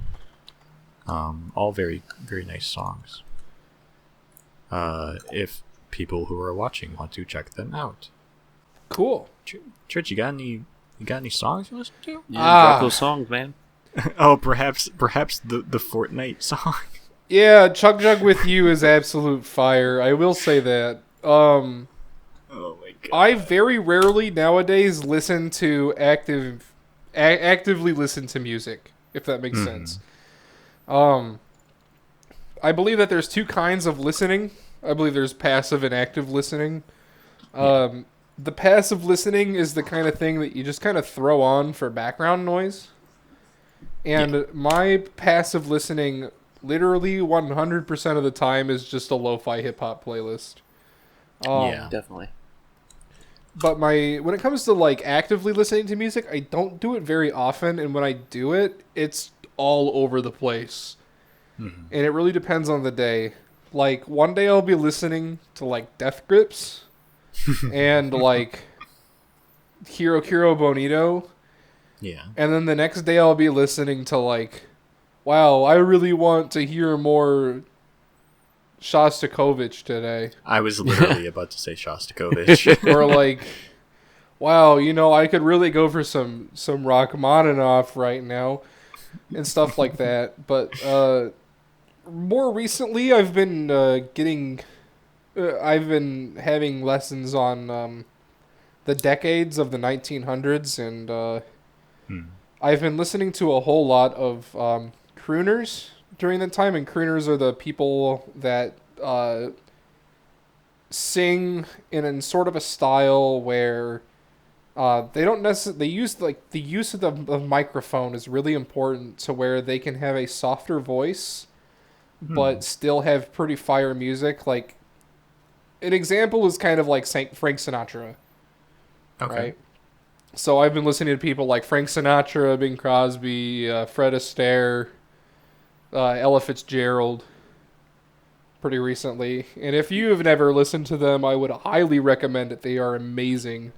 A: All very, very nice songs. If people who are watching want to check them out.
B: Cool.
A: Church, you got any songs you listen to?
C: Yeah, drop those songs, man.
A: Oh, perhaps the Fortnite song.
B: Yeah, Chug Jug with You is absolute fire. I will say that.
A: Oh my god.
B: I very rarely nowadays listen to actively listen to music, if that makes sense. I believe that there's two kinds of listening. I believe there's passive and active listening. The passive listening is the kind of thing that you just kind of throw on for background noise. And my passive listening, literally 100% of the time, is just a lo-fi hip-hop playlist.
A: Yeah.
C: Definitely.
B: But when it comes to like actively listening to music, I don't do it very often, and when I do it, it's all over the place. And it really depends on the day. Like one day I'll be listening to like Death Grips and like Hiro Kiro Bonito.
A: Yeah.
B: And then the next day I'll be listening to like, wow, I really want to hear more Shostakovich today.
A: I was literally about to say Shostakovich.
B: Or like, wow, I could really go for some Rachmaninoff right now and stuff like that. But more recently, I've been having lessons on the decades of the 1900s, and I've been listening to a whole lot of crooners during that time, and crooners are the people that sing in sort of a style where they don't necessarily the use of the microphone is really important to where they can have a softer voice but still have pretty fire music. Like an example is kind of like Frank Sinatra.
A: Okay.
B: Right? So I've been listening to people like Frank Sinatra, Bing Crosby, Fred Astaire, Ella Fitzgerald pretty recently. And if you have never listened to them, I would highly recommend it. They are amazing.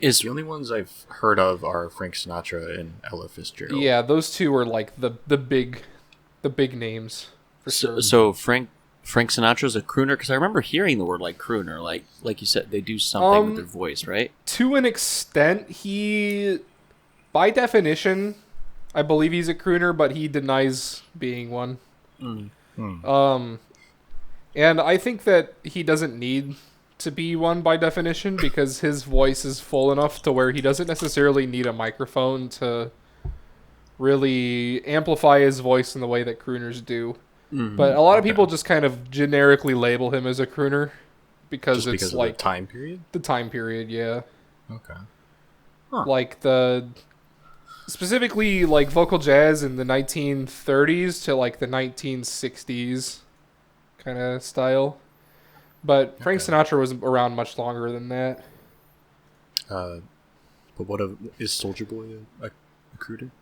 A: The only ones I've heard of are Frank Sinatra and Ella Fitzgerald.
B: Yeah, those two are like the big the big names for sure.
C: So Frank Sinatra's a crooner, because I remember hearing the word like crooner, like you said, they do something with their voice, right?
B: To an extent, he, by definition, I believe he's a crooner, but he denies being one. And I think that he doesn't need to be one by definition, because his voice is full enough to where he doesn't necessarily need a microphone to really amplify his voice in the way that crooners do. But a lot of people just kind of generically label him as a crooner because
A: Just because
B: it's like
A: of the time period?
B: the time period, yeah.
A: Okay.
B: Like specifically like vocal jazz in the 1930s to like the 1960s kind of style. But Frank Sinatra was around much longer than that.
A: But is Soulja Boy a crooner?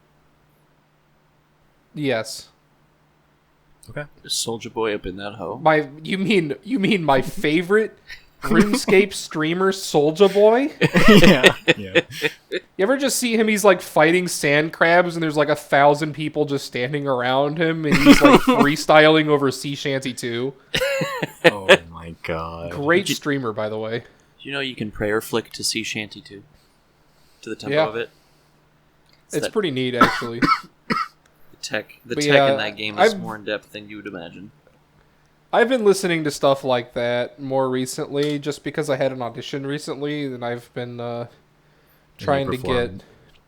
B: Yes.
A: Okay.
C: Soulja Boy up in that hoe.
B: You mean my favorite RuneScape streamer, Soulja Boy?
A: Yeah.
B: You ever just see him? He's like fighting sand crabs, and there's like 1,000 people just standing around him, and he's like freestyling over Sea Shanty 2.
A: Oh my god.
B: Great streamer, by the way.
C: You know you can prayer flick to Sea Shanty 2? To the tempo of it?
B: It's pretty neat, actually.
C: The tech in that game is more in depth than you would imagine.
B: I've been listening to stuff like that more recently, just because I had an audition recently, and I've been trying to get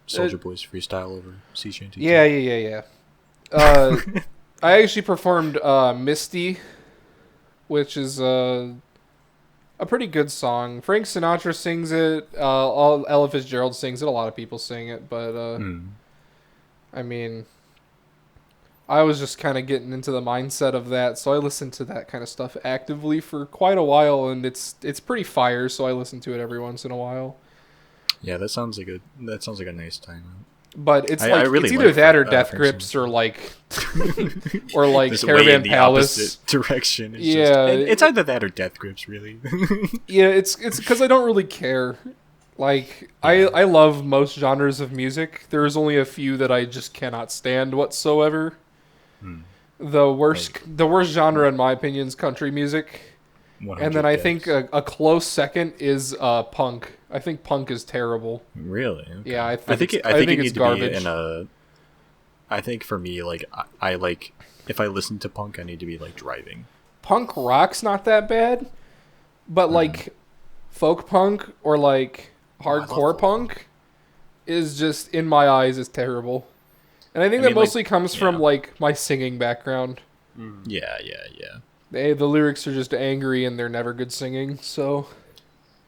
A: Soulja Boy's freestyle over Sea Shanty.
B: Yeah. I actually performed Misty, which is a pretty good song. Frank Sinatra sings it. Ella Fitzgerald sings it. A lot of people sing it, but I mean, I was just kind of getting into the mindset of that, so I listened to that kind of stuff actively for quite a while, and it's pretty fire. So I listen to it every once in a while.
A: Yeah, that sounds like a nice time.
B: But it's
A: I really
B: it's either
A: like
B: that or
A: Frank
B: Death
A: Sinatra.
B: Grips or like
A: This
B: Caravan
A: way in the
B: Palace
A: opposite direction. It's
B: Yeah,
A: it's either that or Death Grips, really.
B: Yeah, it's because I don't really care. Like I love most genres of music. There's only a few that I just cannot stand whatsoever. The worst genre in my opinion is country music, and then I think a close second is punk. I think punk is terrible.
A: Really? Okay.
B: Yeah, I think
A: it
B: it's
A: needs
B: garbage.
A: to be in a. I think for me, like I like if I listen to punk, I need to be like driving.
B: Punk rock's not that bad, but like folk punk or like hardcore punk is just in my eyes is terrible. And I think that mostly comes from like my singing background.
A: Yeah.
B: The lyrics are just angry and they're never good singing. So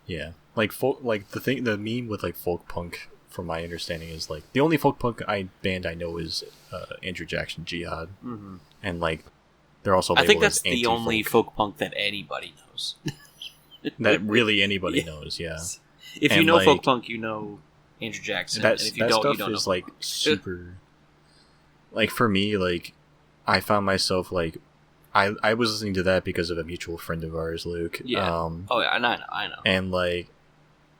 A: yeah, like folk, like the meme with like folk punk, from my understanding, is like the only folk punk band I know is Andrew Jackson Jihad, and like they're also.
C: I think
A: labeled
C: that's
A: as
C: the only folk punk that anybody knows.
A: That really anybody knows. Yeah.
C: If you know folk punk, you know Andrew Jackson. And if you don't, you don't know.
A: Like super. Like for me, like I found myself like I was listening to that because of a mutual friend of ours, Luke.
C: Yeah. I know.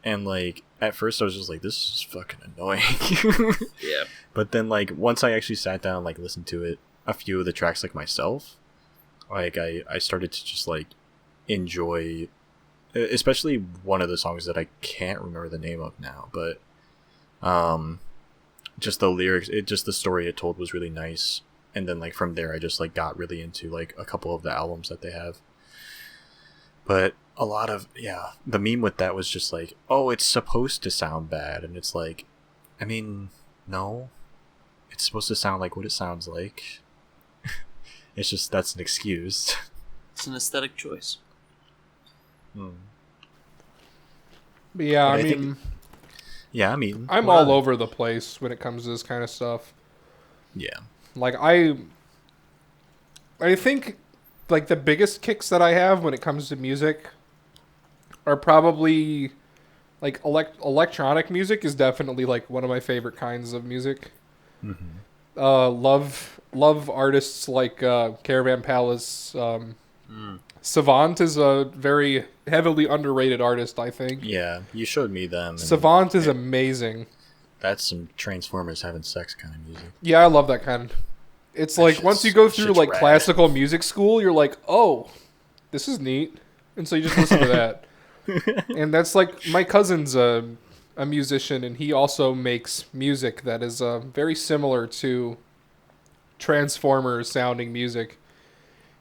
A: And like at first I was just like, this is fucking annoying.
C: Yeah.
A: But then like once I actually sat down and like listened to it, a few of the tracks like myself, like I started to just like enjoy, especially one of the songs that I can't remember the name of now, but just the lyrics, just the story it told was really nice. And then like from there I just like got really into like a couple of the albums that they have. But a lot of the meme with that was just like, oh, it's supposed to sound bad, and it's like, I mean, no, it's supposed to sound like what it sounds like. It's just that's an excuse.
C: It's an aesthetic choice.
B: But yeah,
A: But
B: I mean, I'm all over the place when it comes to this kind of stuff.
A: Yeah.
B: Like I think like the biggest kicks that I have when it comes to music are probably like electronic music is definitely like one of my favorite kinds of music. Love artists like Caravan Palace. Savant is a very heavily underrated artist, I think.
A: Yeah, you showed me them.
B: Savant is amazing.
A: That's some Transformers having sex kind of music.
B: Yeah, I love that kind. It's
A: That
B: like once you go through
A: shit's
B: like
A: rad.
B: classical music school, you're like, oh, this is neat, and so you just listen to that. And that's like my cousin's a musician, and he also makes music that is very similar to Transformers sounding music.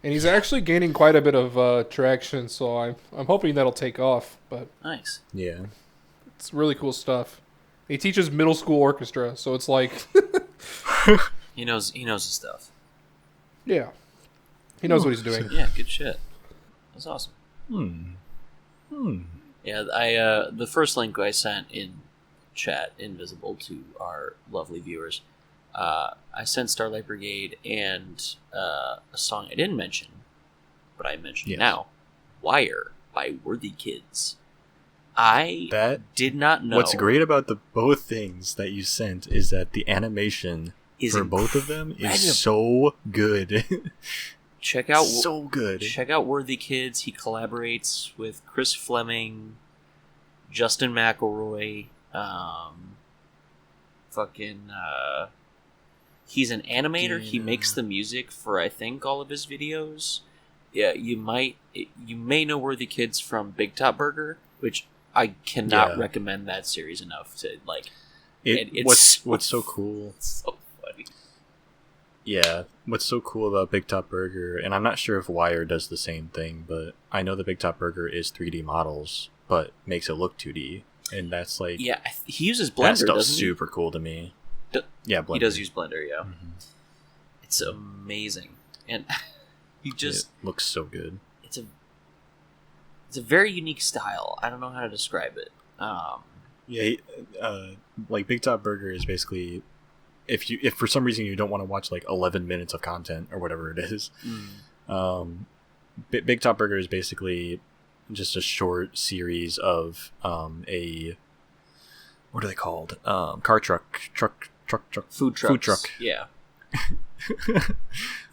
B: And he's actually gaining quite a bit of traction, so I'm hoping that'll take off. But
C: Nice.
A: Yeah.
B: it's really cool stuff. He teaches middle school orchestra, so it's like,
C: He knows his stuff.
B: yeah, he knows what he's doing.
C: Yeah, good shit. That's awesome.
A: Hmm.
C: Yeah, I the first link I sent in chat, invisible to our lovely viewers. I sent Starlight Brigade and a song I didn't mention, but I mentioned
A: Yes.
C: now, "Wire" by Worthy Kids. I
A: That
C: did not know.
A: What's great about the both things that you sent is that the animation
C: is
A: for both of them
C: incredible.
A: is so good.
C: Check out
A: so good.
C: Check out Worthy Kids. He collaborates with Chris Fleming, Justin McElroy, he's an animator. He makes the music for, I think, all of his videos. Yeah, you may know Worthy Kids from Big Top Burger, which I cannot
A: Yeah.
C: recommend that series enough to like.
A: What's so cool?
C: It's so funny.
A: Yeah, what's so cool about Big Top Burger, and I'm not sure if Wire does the same thing, but I know the Big Top Burger is 3D models, but makes it look 2D, and that's like
C: Yeah, he uses
A: that
C: Blender,
A: stuff's
C: doesn't he?
A: super cool to me.
C: Do-
A: Yeah, Blender.
C: He does use Blender, yeah.
A: Mhm.
C: It's amazing, and he just
A: It looks so good.
C: it's a very unique style. I don't know how to describe it.
A: Yeah, like Big Top Burger is basically if for some reason you don't want to watch like 11 minutes of content or whatever it is, Big Top Burger is basically just a short series of what are they called? Car truck.
C: food trucks.
A: Food truck.
C: Yeah,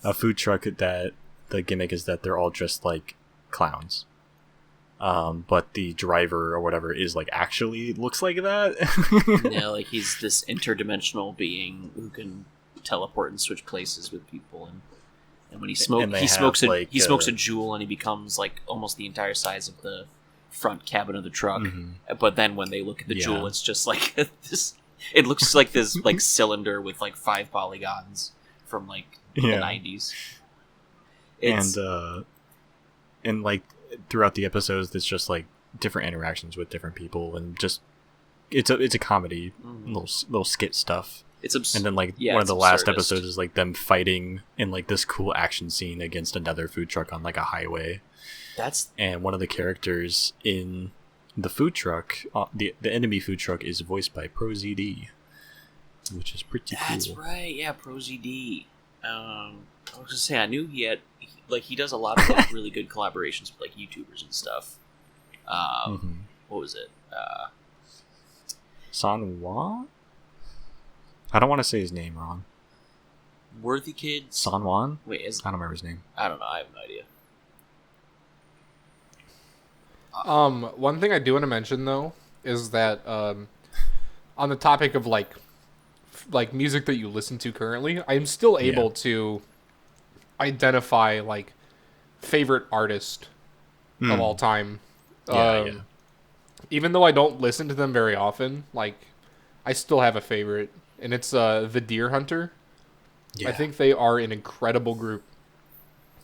A: A food truck that the gimmick is that they're all dressed like clowns. But the driver or whatever is like actually looks like that.
C: yeah. Like he's this interdimensional being who can teleport and switch places with people, and when he
A: And they
C: smokes
A: have,
C: a
A: like,
C: he smokes a jewel, and he becomes like almost the entire size of the front cabin of the truck.
A: Mhm.
C: But then when they look at the
A: Yeah.
C: jewel, it's just like this. It looks like this like cylinder with like 5 polygons from like the
A: Yeah.
C: 90s.
A: And like throughout the episodes, it's just like different interactions with different people, and just it's a comedy, little skit stuff.
C: It's
A: And then like
C: yeah,
A: one of
C: it's
A: the last
C: absurdist.
A: episodes is like them fighting in like this cool action scene against another food truck on like a highway.
C: That's
A: And one of the characters in the food truck, the enemy food truck, is voiced by ProZD, which is pretty
C: That's
A: cool.
C: right, yeah, ProZD. I was gonna say I knew he does a lot of like, really good collaborations with like YouTubers and stuff.
A: Mhm.
C: What was it?
A: Sanwa? I don't want to say his name wrong.
C: Worthy Kids.
A: Sanwan?
C: Wait,
A: I don't remember his name.
C: I don't know. I have no idea.
B: One thing I do want to mention though is that on the topic of like music that you listen to currently, I'm still able
A: Yeah.
B: to identify like favorite artist of all time.
A: Yeah.
B: Even though I don't listen to them very often, like I still have a favorite, and it's the Deer Hunter.
A: Yeah.
B: I think they are an incredible group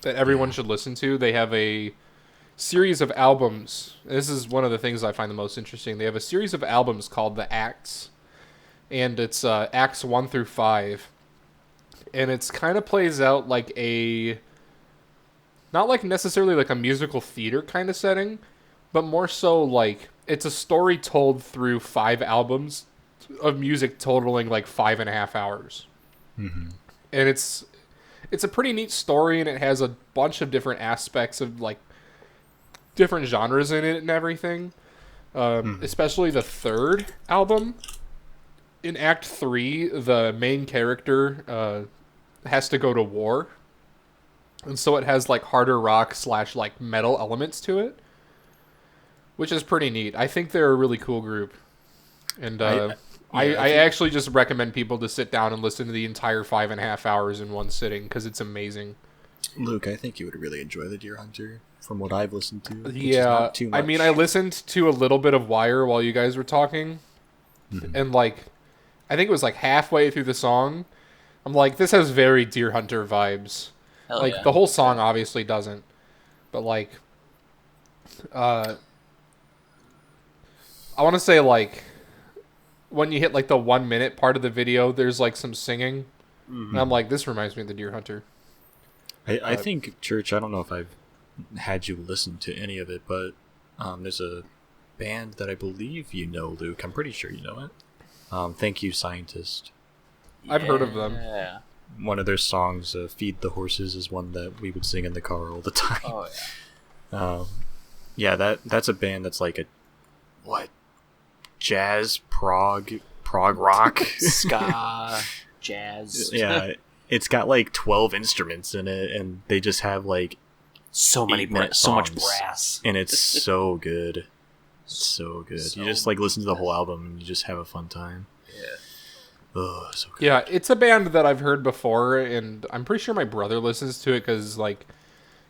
B: that everyone should listen to. They have a series of albums. This is one of the things I find the most interesting. They have a series of albums called The Acts, and it's Acts 1 through 5. And it's kind of plays out like not like necessarily like a musical theater kind of setting, but more so like it's a story told through 5 albums of music totaling like 5.5 hours.
A: Mm-hmm.
B: And it's a pretty neat story, and it has a bunch of different aspects of like different genres in it and everything. Especially the third album. In Act 3, the main character has to go to war, and so it has like harder rock / like metal elements to it, which is pretty neat. I think they're a really cool group, and I actually just recommend people to sit down and listen to the entire 5.5 hours in one sitting because it's amazing.
A: Luke, I think you would really enjoy the Deer Hunter from what I've listened to. Which is
B: Yeah,
A: not too much.
B: I mean, I listened to a little bit of Wire while you guys were talking, and like, I think it was like halfway through the song, I'm like, this has very Deer Hunter vibes.
C: Hell
B: Like
C: yeah.
B: the whole song obviously doesn't, but like, I want to say like, when you hit like the 1 minute part of the video, there's like some singing, and I'm like, this reminds me of the Deer Hunter.
A: I think, Church, I don't know if I've had you listen to any of it, but there's a band that I believe you know, Luke. I'm pretty sure you know it. Thank You, Scientist.
B: I've heard of them.
C: Yeah.
A: One of their songs, Feed the Horses, is one that we would sing in the car all the time.
C: Oh yeah.
A: Yeah, that's a band that's like a, what, jazz, prog rock?
C: Ska, jazz.
A: Yeah, it's got like 12 instruments in it, and they just have like
C: So many
A: 8-minute
C: so much
A: songs.
C: brass.
A: And it's so good. So good.
C: So
A: you just like listen to the whole album and you just have a fun time.
C: Yeah.
A: Oh, so good.
B: Yeah, it's a band that I've heard before, and I'm pretty sure my brother listens to it because, like,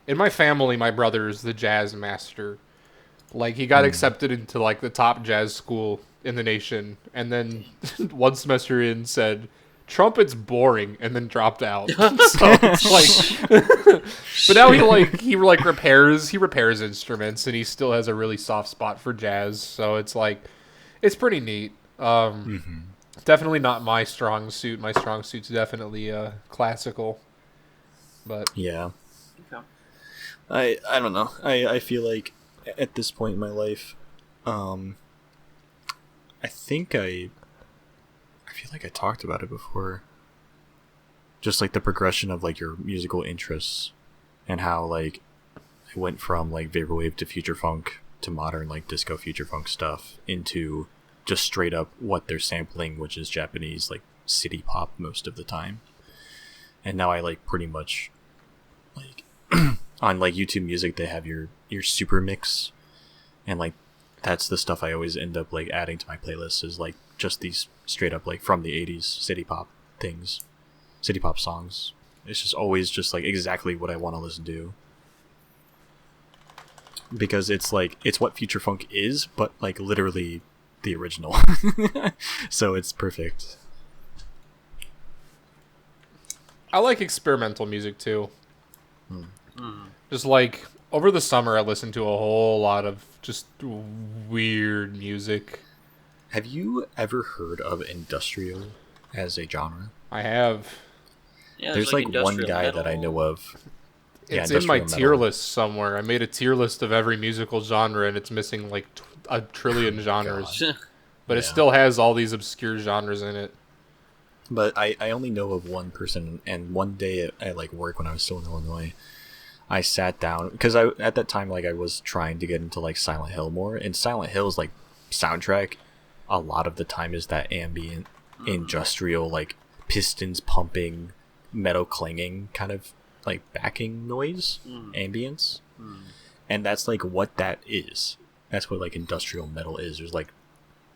B: in my family, my brother is the jazz master. Like, he got accepted into, like, the top jazz school in the nation, and then one semester in said, trumpet's boring, and then dropped out. So it's like... but now he repairs instruments, and he still has a really soft spot for jazz, so it's like, it's pretty neat. Definitely not my strong suit. My strong suit's definitely classical. But
A: Yeah.
C: Okay.
A: I don't know. I feel like at this point in my life, I think I feel like I talked about it before. Just like the progression of like your musical interests and how like I went from like vaporwave to future funk to modern like disco future funk stuff into just straight up what they're sampling, which is Japanese like city pop most of the time. And now I like pretty much like on like YouTube Music they have your super mix, and like that's the stuff I always end up like adding to my playlist is like just these straight up like from the 80s city pop things, city pop songs. It's just always just like exactly what I want to listen to, because it's like it's what future funk is, but like literally the original. So it's perfect.
B: I like experimental music too. Just like over the summer, I listened to a whole lot of just weird music.
A: Have you ever heard of industrial as a genre?
B: I have.
C: Yeah,
A: There's like one
C: industrial
A: guy that I know of. Yeah,
B: It's in my
A: industrial
B: tier
A: metal.
B: list somewhere. I made a tier list of every musical genre, and it's missing like a trillion genres. But it
A: Yeah.
B: still has all these obscure genres in it.
A: But I only know of one person, and one day at like work when I was still in Illinois, I sat down because I at that time like I was trying to get into like Silent Hill more, and Silent Hill's like soundtrack a lot of the time is that ambient industrial like pistons pumping, metal clanging kind of like backing noise, ambience. And that's like what that is. That's what like industrial metal is. There's like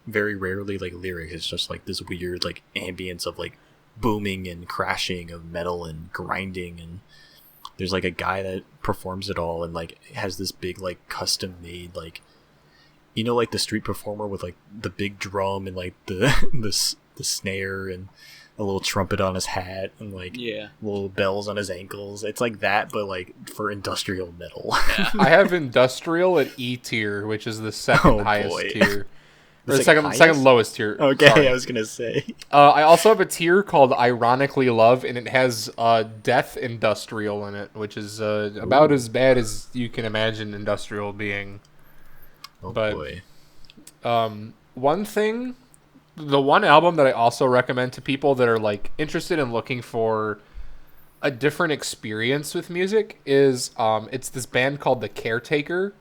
A: very rarely like lyrics. It's just like this weird like ambience of like booming and crashing of metal and grinding, and there's like a guy that performs it all and like has this big like custom made like, you know, like the street performer with like the big drum and like the the snare and a little trumpet on his hat and like
C: Yeah.
A: little bells on his ankles. It's like that, but like for industrial metal.
B: I have industrial at E tier, which is the second
A: Oh,
B: highest
A: boy.
B: tier. Or
A: The
B: the
A: second
B: second
A: highest?
B: lowest tier.
A: Okay,
B: Sorry.
A: I was gonna say.
B: I also have a tier called Ironically Love, and it has Death Industrial in it, which is about as bad as you can imagine industrial being.
A: Oh
B: But-
A: boy.
B: One thing, the one album that I also recommend to people that are like interested in looking for a different experience with music is it's this band called The Caretaker.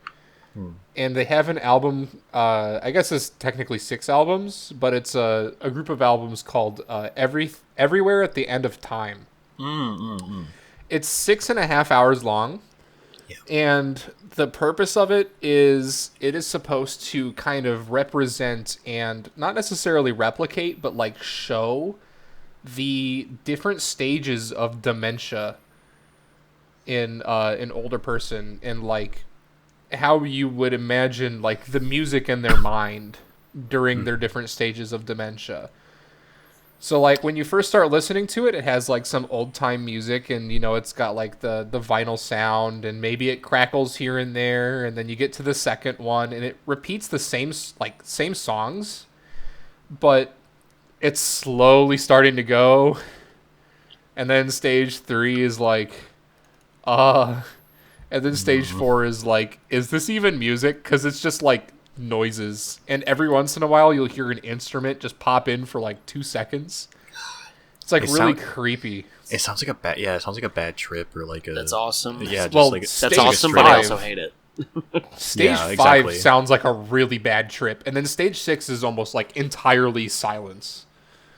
B: And they have an album, I guess it's technically 6 albums, but it's a group of albums called Everywhere at the End of Time. It's 6.5 hours long, And the purpose of it is supposed to kind of represent and not necessarily replicate, but like show the different stages of dementia in an older person, and like how you would imagine like the music in their mind during their different stages of dementia. So like when you first start listening to it, it has like some old time music, and you know it's got like the vinyl sound, and maybe it crackles here and there, and then you get to the second one and it repeats the same songs, but it's slowly starting to go, and then stage 3 is like and then stage 4 is like, is this even music? Because it's just like noises, and every once in a while you'll hear an instrument just pop in for like 2 seconds. It's like really creepy.
A: It sounds like a bad, it sounds like a bad trip, or like a.
C: That's awesome.
A: Yeah, just
B: Well,
A: like
C: That's awesome, but I also hate it.
B: Stage 5
A: exactly.
B: sounds like a really bad trip, and then stage 6 is almost like entirely silence.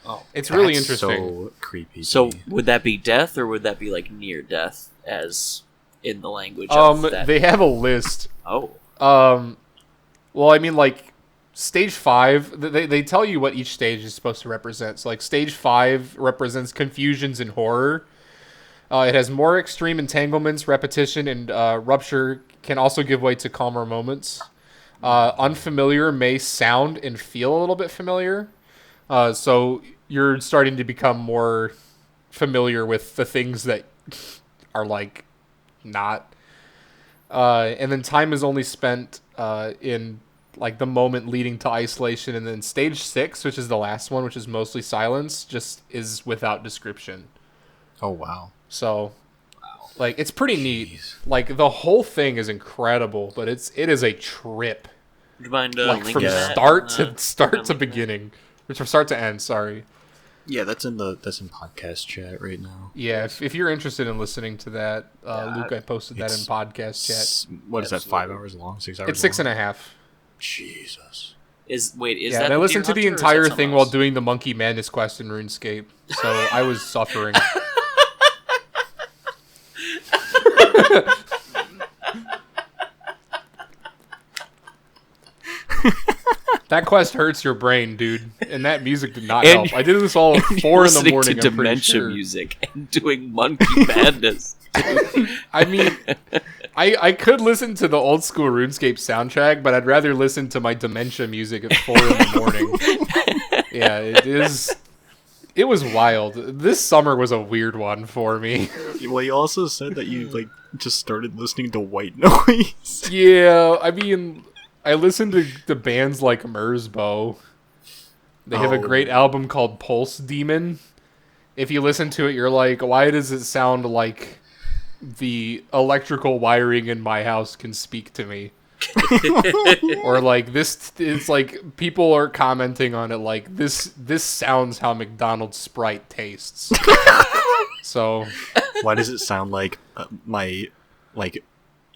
C: Oh,
B: It's really
A: That's
B: interesting.
A: So creepy. to
C: so
A: me.
C: would that be death, or would that be like near death, as in the language of that?
B: They have a list.
C: Oh,
B: Well, I mean, like, stage 5, they tell you what each stage is supposed to represent. So, like, stage 5 represents confusions and horror. It has more extreme entanglements, repetition, and rupture can also give way to calmer moments. Unfamiliar may sound and feel a little bit familiar. So you're starting to become more familiar with the things that are, like, not. And then time is only spent in like the moment leading to isolation, and then stage 6, which is the last one, which is mostly silence, just is without description.
A: Oh wow.
B: So, like, it's pretty neat.
A: Jeez.
B: Like, the whole thing is incredible, but it is a trip.
C: would you mind
B: Like
C: linking
B: from
C: that?
B: start to
C: Linking that?
B: beginning, or from start to end. Sorry.
A: Yeah, that's in podcast chat right now.
B: Yeah, if you're interested in listening to that, Luke, I posted that in
A: It's
B: podcast chat.
A: What is that?
C: Absolutely.
A: 5 hours long? 6 hours?
B: It's 6.5.
A: long? Jesus.
C: Is
B: Yeah,
C: that
B: and I
C: the
B: listened to
C: Deer
B: the
C: Hunter, or is that
B: entire
C: something
B: thing while
C: else?
B: doing the Monkey Madness quest in RuneScape, so I was suffering. That quest hurts your brain, dude, and that music did not
C: And-
B: help. I did this all at 4 in the
C: Listening
B: morning.
C: to
B: I'm pretty
C: dementia
B: sure.
C: music and doing Monkey Madness.
B: I mean, I could listen to the old school RuneScape soundtrack, but I'd rather listen to my dementia music at 4 in the morning. Yeah, it is. It was wild. This summer was a weird one for me.
A: Well, you also said that you like just started listening to white noise.
B: Yeah, I mean, I listened to bands like Merzbow. They have a
A: Oh.
B: great album called Pulse Demon. If you listen to it, you're like, why does it sound like the electrical wiring in my house can speak to me? Or like this, it's like people are commenting on it like this sounds how McDonald's Sprite tastes. So
A: Why does it sound like my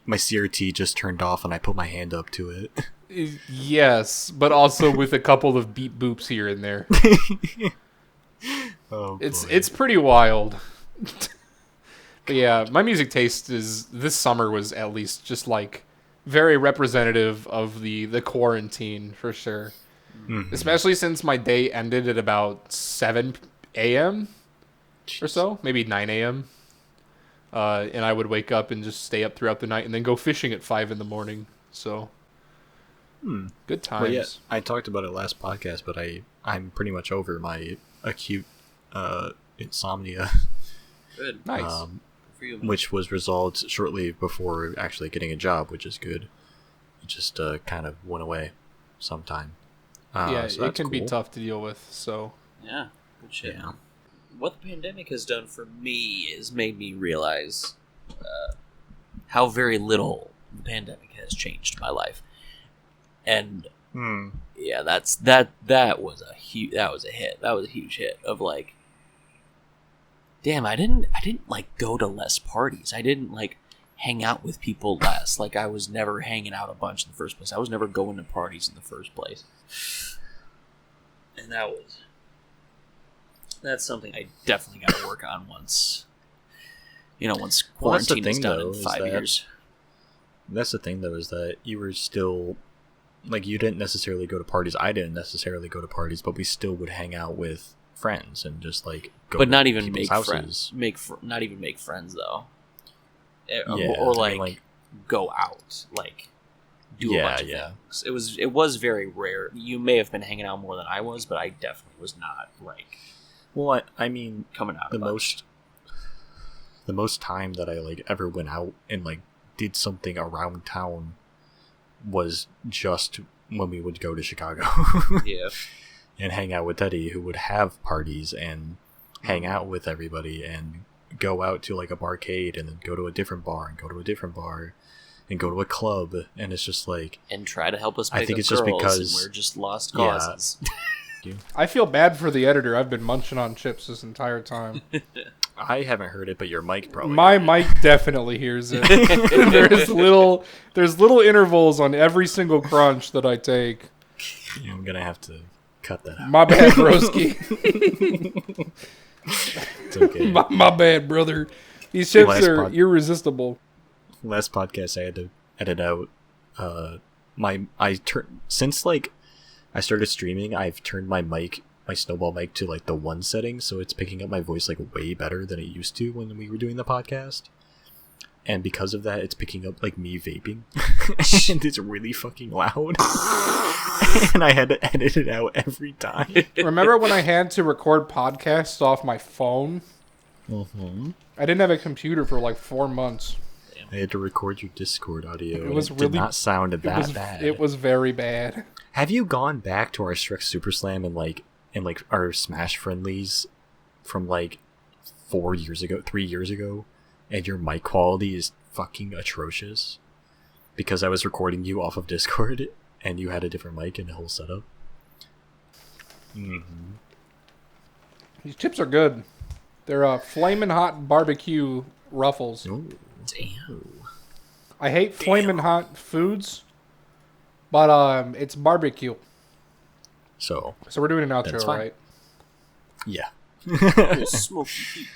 A: CRT just turned off and I put my hand up to it?
B: yes, but also with a couple of beep boops here and there.
A: Oh,
B: It's pretty wild. But yeah, my music taste is this summer was at least just like very representative of the quarantine for sure. Especially since my day ended at about 7 a.m. or so, maybe 9 a.m. And I would wake up and just stay up throughout the night and then go fishing at 5 in the morning. So good times.
A: Well, yeah, I talked about it last podcast, but I'm pretty much over my acute insomnia,
C: Good.
B: Nice.
C: Good for you.
A: which was resolved shortly before actually getting a job, which is good. It just kind of went away sometime.
B: yeah,
A: so
B: it
A: that's
B: can be
A: cool.
B: tough to deal with. So
C: Yeah, good shit.
A: Yeah.
C: What the pandemic has done for me is made me realize how very little the pandemic has changed my life, and yeah, that was a hit. That was a huge hit of like, damn, I didn't like go to less parties. I didn't like hang out with people less. Like I was never hanging out a bunch in the first place. I was never going to parties in the first place, and that's something I definitely got to work on once
A: Well, that's the
C: quarantine is
A: thing,
C: done
A: though,
C: in
A: is
C: 5
A: that-
C: years.
A: That's the thing, though, is that you were still, like, you didn't necessarily go to parties. I didn't necessarily go to parties, but we still would hang out with friends and just, like, go
C: But
A: to
C: not even
A: people's
C: make
A: houses.
C: friends. Not even make friends though.
A: Yeah,
C: Or
A: I mean,
C: go out, like do a
A: Yeah,
C: bunch of
A: yeah.
C: things. It was very rare. You may have been hanging out more than I was, but I definitely was not like
A: well, I mean,
C: coming out
A: the
C: a bunch.
A: most time that I, like, ever went out and, like, did something around town was just when we would go to Chicago.
C: Yeah.
A: And hang out with Teddy, who would have parties and hang out with everybody and go out to, like, a barcade and then go to a different bar and go to a different bar and go to a club. And it's just like,
C: And try to help us
A: I
C: pick
A: think
C: up
A: it's just
C: girls,
A: because-
C: and we're just lost
A: Yeah.
C: causes.
B: I feel bad for the editor. I've been munching on chips this entire time.
A: I haven't heard it, but your mic probably.
B: My mic definitely hears it. There's little intervals on every single crunch that I take.
A: Yeah, I'm gonna have to cut that out.
B: My bad, broski.
A: It's okay.
B: my bad, brother. These chips
A: Last
B: are
A: pod-
B: irresistible.
A: Last podcast I had to edit out. Since, like, I started streaming, I've turned my snowball mic to, like, the 1 setting, so it's picking up my voice, like, way better than it used to when we were doing the podcast. And because of that, it's picking up, like, me vaping. And it's really fucking loud. And I had to edit it out every time.
B: Remember when I had to record podcasts off my phone?
A: Mm-hmm.
B: I didn't have a computer for like 4 months.
A: I had to record your Discord audio.
B: It was
A: did
B: really-
A: not sound that bad.
B: It was very bad.
A: Have you gone back to our Strix Super Slam and our Smash friendlies from, like, 3 years ago, and your mic quality is fucking atrocious because I was recording you off of Discord and you had a different mic and a whole setup? Mm-hmm.
B: These chips are good. They're flaming hot barbecue ruffles.
A: Ooh.
C: Damn.
B: I hate flaming hot foods, but it's barbecue.
A: So,
B: So we're doing an outro,
A: That's fine.
B: right?
A: yeah.
C: Smoky heat.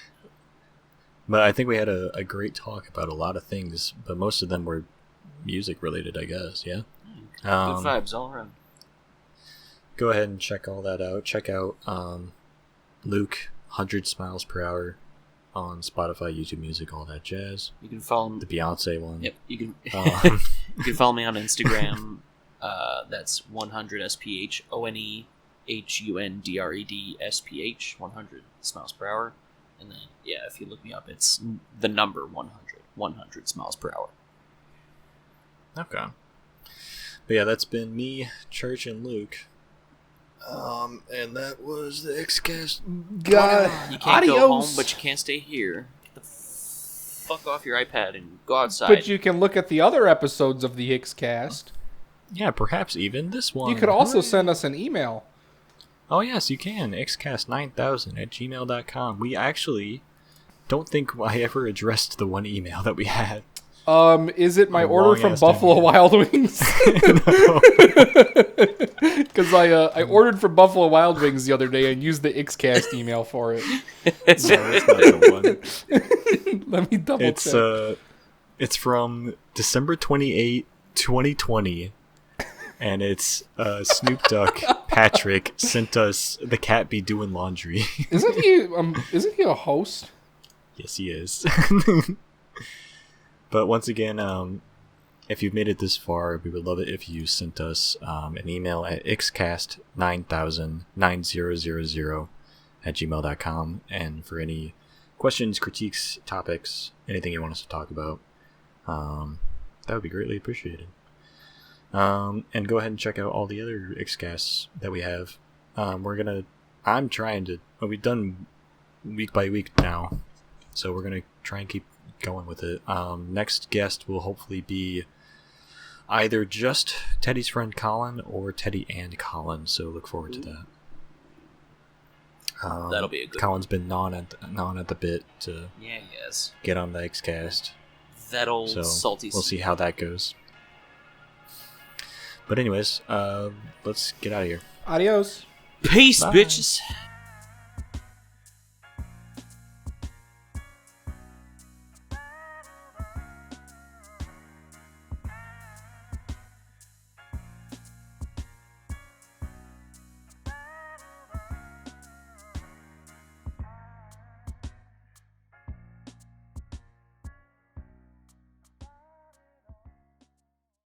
A: But I think we had a great talk about a lot of things, but most of them were music related, I guess, yeah?
C: Good vibes all around.
A: Go ahead and check all that out. Check out Luke, 100 Smiles Per Hour on Spotify, YouTube Music, all that jazz.
C: You can follow me.
A: The Beyonce one.
C: Yep. You can.
A: Um,
C: You can follow me on Instagram. That's 100SPH, ONEHUNDREDSPH, 100 smiles per hour. And then, yeah, if you look me up, it's the number 100 smiles per hour.
A: okay. But yeah, that's been me, Church, and Luke. And that was the Xcast.
B: God,
C: You can't go home, but you can't stay here. Get the fuck off your iPad and go outside.
B: But you can look at the other episodes of the Xcast.
A: Yeah, perhaps even this one.
B: You could also
A: Hooray.
B: send us an email.
A: Oh, yes, you can. xcast9000@gmail.com. We actually don't think I ever addressed the one email that we had.
B: Is it my
A: A
B: order from
A: long-ass
B: Buffalo
A: name.
B: Wild Wings? Because I ordered from Buffalo Wild Wings the other day and used the Xcast email for it.
A: No, it's not the one.
B: Let me double check.
A: It's from December 28, 2020, and it's Snoop Duck Patrick sent us the cat be doing laundry.
B: Isn't he a host?
A: Yes, he is. But once again, if you've made it this far, we would love it if you sent us an email at xcast9000@gmail.com, and for any questions, critiques, topics, anything you want us to talk about, that would be greatly appreciated. And go ahead and check out all the other Xcasts that we have. We've done week by week now, so we're gonna try and keep going with it. Next guest will hopefully be either just Teddy's friend Colin or Teddy and Colin, so look forward to that.
C: That'll be a good
A: Colin's been gnawing at the bit to
C: Yeah, yes.
A: get on the Xcast,
C: That old
A: so
C: salty
A: we'll see how that goes. But anyways, let's get out of here.
B: Adios.
C: Peace,
A: Bye.
C: bitches.